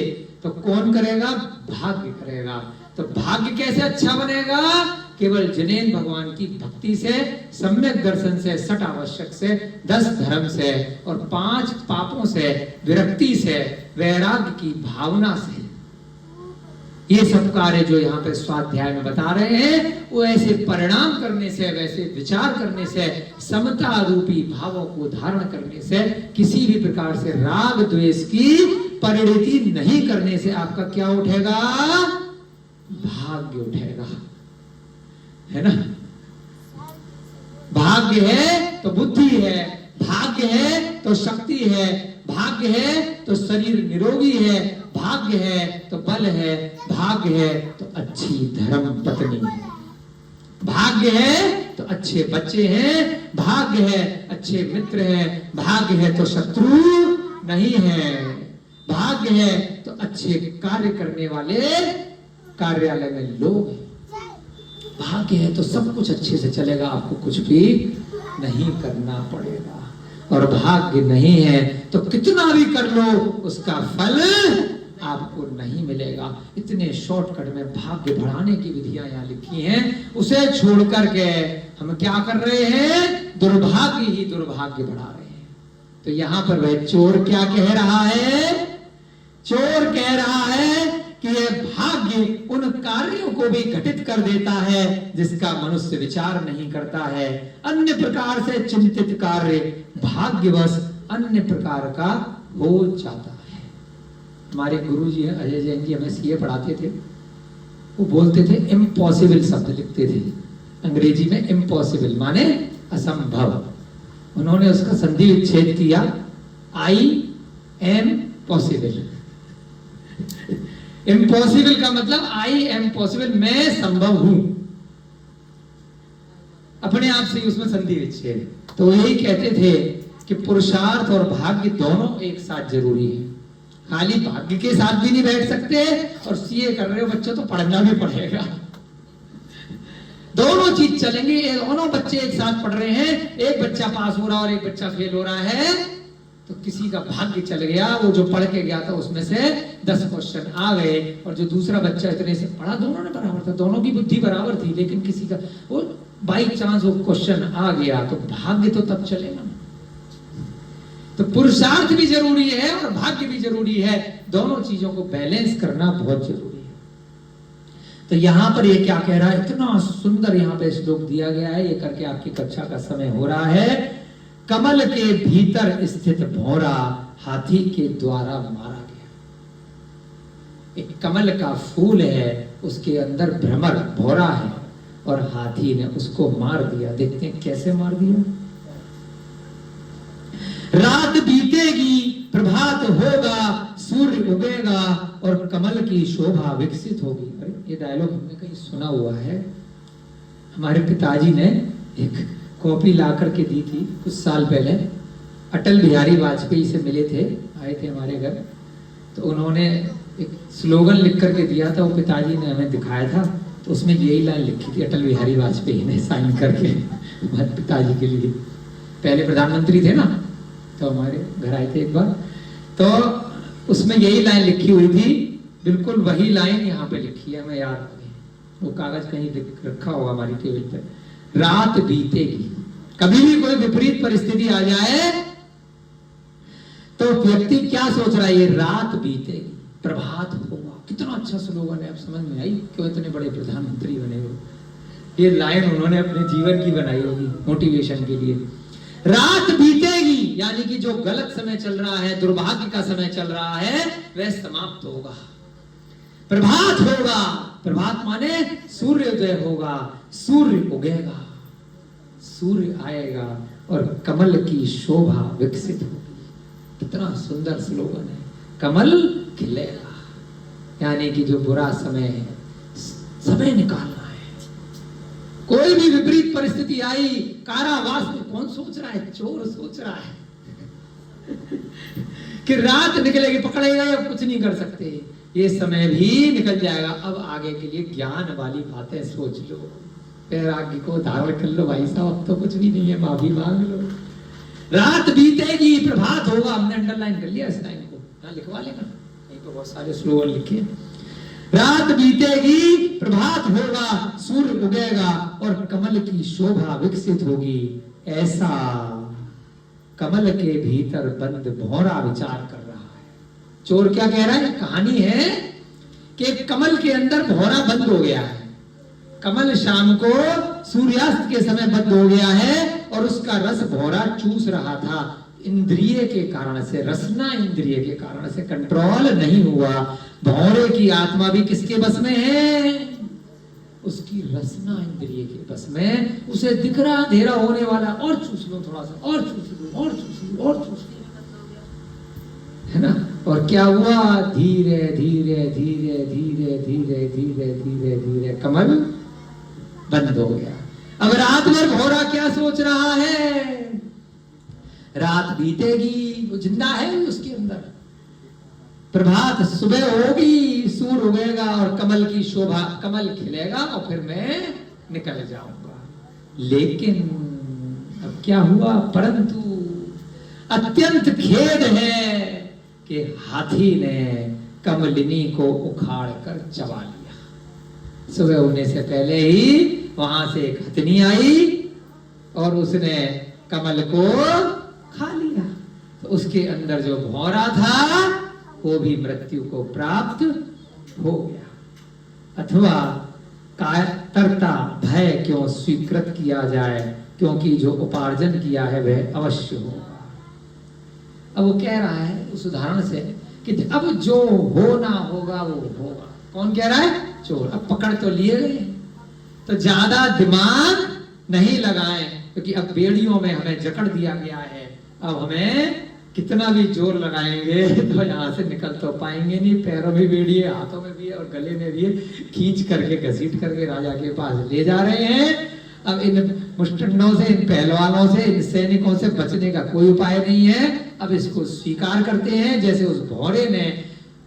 तो कौन करेगा? भाग्य करेगा। तो भाग्य कैसे अच्छा बनेगा? केवल जिनेन भगवान की भक्ति से, सम्यक दर्शन से, 6 आवश्यक से, 10 धर्म से और 5 पापों से, विरक्ति से, वैराग्य की भावना से। ये सब कार्य जो यहाँ पे स्वाध्याय में बता रहे हैं, वो ऐसे परिणाम करने से, वैसे विचार करने से, समता रूपी भावों को धारण करने से, किसी भी प्रकार से राग द्वेष की परिणति नहीं करने से आपका क्या उठेगा? भाग्य उठेगा, है ना? भाग्य है तो बुद्धि है, भाग्य है तो शक्ति है, भाग्य है तो शरीर निरोगी है, भाग्य है तो बल है, भाग्य है तो अच्छी धर्म पत्नी है, भाग्य है तो अच्छे बच्चे हैं, भाग्य है अच्छे मित्र हैं, भाग्य है तो शत्रु नहीं है, भाग्य है तो अच्छे कार्य करने वाले कार्यालय में लोग हैं, भाग्य है तो सब कुछ अच्छे से चलेगा, आपको कुछ भी नहीं करना पड़ेगा। और भाग्य नहीं है तो कितना भी कर लो, उसका फल आपको नहीं मिलेगा। इतने शॉर्टकट में भाग्य बढ़ाने की विधियां यहाँ लिखी हैं, उसे छोड़ करके हम क्या कर रहे हैं? दुर्भाग्य ही दुर्भाग्य बढ़ा रहे हैं। तो यहाँ पर वह चोर क्या कह रहा है? चोर कह रहा है कि यह भाग्य उन कार्यों को भी घटित कर देता है जिसका मनुष्य विचार नहीं करता है। अन्य प्रकार से चिंतित कार्य भाग्यवश अन्य प्रकार का हो जाता है। हमारे गुरु जी अजय जैन जी हमें सीए पढ़ाते थे, वो बोलते थे इम्पॉसिबल शब्द लिखते थे अंग्रेजी में। इम्पॉसिबल माने असंभव। उन्होंने उसका संधि विच्छेद किया, आई एम पॉसिबल। इम्पॉसिबल का मतलब आई एम पॉसिबल, मैं संभव हूं, अपने आप से उसमें संधि विच्छेद। तो यही कहते थे कि पुरुषार्थ और भाग्य दोनों एक साथ जरूरी है। खाली भाग्य के साथ भी नहीं बैठ सकते, और सीए कर रहे हो बच्चे तो पढ़ना भी पड़ेगा। दोनों चीज चलेंगे। दोनों बच्चे एक साथ पढ़ रहे हैं, एक बच्चा पास हो रहा और एक बच्चा फेल हो रहा है, तो किसी का भाग्य चल गया, वो जो पढ़ के गया था उसमें से 10 क्वेश्चन आ गए, और जो दूसरा बच्चा इतने से पढ़ा, दोनों ने बराबर था, दोनों की बुद्धि बराबर थी, लेकिन किसी का वो बाई चांस वो क्वेश्चन आ गया, तो भाग्य तो तब चलेगा ना। तो पुरुषार्थ भी जरूरी है और भाग्य भी जरूरी है, दोनों चीजों को बैलेंस करना बहुत जरूरी है। तो यहां पर ये क्या कह रहा है? इतना सुंदर यहाँ पे श्लोक दिया गया है, ये करके आपकी कक्षा का समय हो रहा है। कमल के भीतर स्थित भौरा हाथी के द्वारा मारा गया। एक कमल का फूल है, उसके अंदर भ्रमर भौरा है, और हाथी ने उसको मार दिया। देखते हैं कैसे मार दिया। रात बीतेगी, प्रभात होगा, सूर्य उगेगा और कमल की शोभा विकसित होगी। अरे ये डायलॉग हमने कहीं सुना हुआ है। हमारे पिताजी ने एक कॉपी ला करके दी थी कुछ साल पहले। अटल बिहारी वाजपेयी से मिले थे, आए थे हमारे घर, तो उन्होंने एक स्लोगन लिख करके दिया था, वो पिताजी ने हमें दिखाया था। तो उसमें यही लाइन लिखी थी, अटल बिहारी वाजपेयी ने साइन करके हमारे पिताजी के लिए। पहले प्रधानमंत्री थे ना, तो हमारे घर आए थे एक बार, तो उसमें यही लाइन लिखी हुई थी, बिल्कुल वही लाइन यहाँ पे लिखी है, हमें याद आ गई। वो कागज कहीं रखा होगा हमारी टेबल पे। रात बीतेगी, कभी भी कोई विपरीत परिस्थिति आ जाए तो व्यक्ति क्या सोच रहा है? ये रात बीतेगी, प्रभात होगा। कितना अच्छा स्लोगन है, आप समझ में आई क्यों इतने बड़े प्रधानमंत्री बने हो? ये लाइन उन्होंने अपने जीवन की बनाई होगी मोटिवेशन के लिए। रात बीतेगी, यानी कि जो गलत समय चल रहा है, दुर्भाग्य का समय चल रहा है, वह समाप्त होगा। प्रभात होगा, प्रभात माने सूर्योदय होगा, सूर्य उगेगा, सूर्य आएगा और कमल की शोभा विकसित होगी। कितना सुंदर स्लोगन है, कमल खिलेगा। यानी कि जो बुरा समय है, समय निकालना है। कोई भी विपरीत परिस्थिति आई, कारावास में कौन सोच रहा है? चोर सोच रहा है कि रात निकलेगी, पकड़ेगा या कुछ नहीं कर सकते। ये समय भी निकल जाएगा। अब आगे के लिए ज्ञान वाली बातें सोच लो, वैराग्य को धारण कर लो। भाई साहब अब तो कुछ भी नहीं है, माफी मांग लो। रात बीतेगी, प्रभात होगा। हमने अंडरलाइन कर लिया इस लाइन को, यहाँ लिखवा लेना, यहीं पर बहुत सारे स्लोगन लिखे। रात बीतेगी, प्रभात होगा, सूर्य उगेगा और कमल की शोभा विकसित होगी। ऐसा कमल के भीतर बंद भौरा विचार कर रहा है। चोर क्या कह रहा है? कहानी है कि कमल के अंदर भौरा बंद हो गया है। कमल शाम को सूर्यास्त के समय बंद हो गया है और उसका रस भौरा चूस रहा था। इंद्रिय के कारण से, रसना इंद्रिय के कारण से कंट्रोल नहीं हुआ। भौरे की आत्मा भी किसके बस में है? उसकी रसना इंद्रिय के बस में। उसे दिख रहा अंधेरा होने वाला, और चूस लो थोड़ा सा, और चूस लो, और चूस लो, और चूस लो, है ना? और क्या हुआ? धीरे धीरे धीरे धीरे धीरे धीरे धीरे धीरे कमल बंद हो गया। अब रात भर भौरा क्या सोच रहा है? रात बीतेगी, वो जिंदा है उसके अंदर। प्रभात सुबह होगी, सूर्य उगेगा और कमल की शोभा, कमल खिलेगा और फिर मैं निकल जाऊंगा। लेकिन अब क्या हुआ? परंतु अत्यंत खेद है कि हाथी ने कमलिनी को उखाड़ कर चबा लिया। सुबह होने से पहले ही वहां से एक हथनी आई और उसने कमल को खा लिया। तो उसके अंदर जो भौरा था वो भी मृत्यु को प्राप्त हो गया। अथवा कायरता भय क्यों स्वीकृत किया जाए, क्योंकि जो उपार्जन किया है वह अवश्य होगा। अब वो कह रहा है उस उदाहरण से कि अब जो होना होगा वो होगा। कौन कह रहा है? चोर। अब पकड़ तो लिए गए, तो ज्यादा दिमाग नहीं लगाएं, क्योंकि अब बेड़ियों में हमें जकड़ दिया गया है। अब हमें कितना भी जोर लगाएंगे तो यहाँ से निकल तो पाएंगे नहीं। पैरों में बेड़ी है, हाथों में भी है और गले में भी है। खींच करके घसीट करके राजा के पास ले जा रहे हैं। अब इन मुष्टंडों से, इन पहलवानों से, इन सैनिकों से बचने का कोई उपाय नहीं है। अब इसको स्वीकार करते हैं, जैसे उस भौरे ने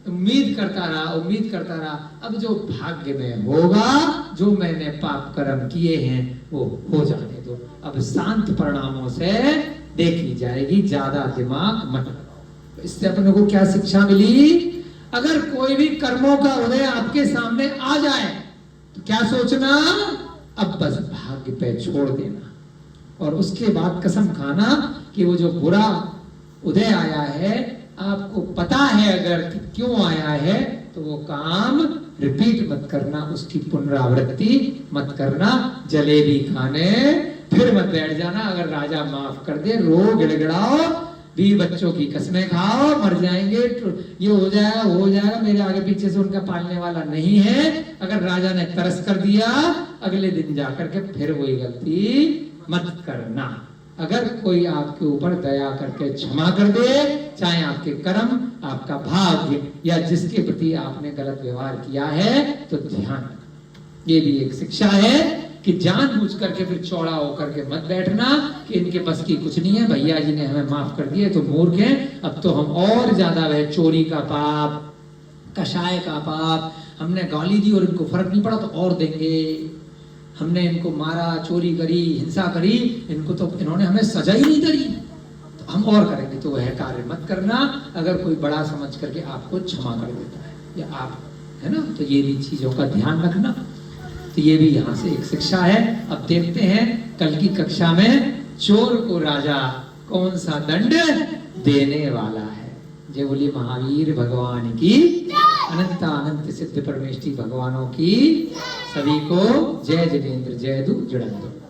उम्मीद करता रहा। अब जो भाग्य में होगा, जो मैंने पाप कर्म किए हैं वो हो जाने दो। अब शांत परिणामों से देखी जाएगी, ज्यादा दिमाग मत लगाओ। इससे अपने को क्या शिक्षा मिली? अगर कोई भी कर्मों का उदय आपके सामने आ जाए तो क्या सोचना? अब बस भाग्य पे छोड़ देना और उसके बाद कसम खाना कि वो जो बुरा उदय आया है, आपको पता है अगर कि क्यों आया है, तो वो काम रिपीट मत करना, उसकी पुनरावृत्ति मत करना। जलेबी खाने फिर मत बैठ जाना। अगर राजा माफ कर दे, रो गिड़गिड़ाओ, 20 बच्चों की कसमें खाओ, मर जाएंगे, ये हो जाएगा, वो हो जाएगा, मेरे आगे पीछे से उनका पालने वाला नहीं है। अगर राजा ने तरस कर दिया, अगले दिन जाकर के फिर वही गलती मत करना। अगर कोई आपके ऊपर दया करके क्षमा कर दे, चाहे आपके कर्म, आपका भाग्य या जिसके प्रति आपने गलत व्यवहार किया है, तो ध्यान रखना। ये भी एक शिक्षा है कि जानबूझ करके फिर चौड़ा होकर के मत बैठना कि इनके बस की कुछ नहीं है, भैया जी ने हमें माफ कर दिया तो मूर्ख हैं, अब तो हम और ज्यादा वह चोरी का पाप, कषाय का पाप, हमने गाली दी और इनको फर्क नहीं पड़ा तो और देंगे, हमने इनको मारा, चोरी करी, हिंसा करी, इनको तो इन्होंने हमें सजा ही नहीं दी तो हम और करेंगे। तो वह कार्य मत करना। अगर कोई बड़ा समझ करके आपको क्षमा कर देता है या आप, है ना, तो ये भी चीजों का ध्यान रखना। तो ये भी यहाँ से एक शिक्षा है। अब देखते हैं कल की कक्षा में चोर को राजा कौन सा दंड देने वाला है। जय बोलिए महावीर भगवान की। अनंता अनंत सिद्ध परमेष्टि भगवानों की सभी को जय जिनेन्द्र जय दु जुड़ंदो।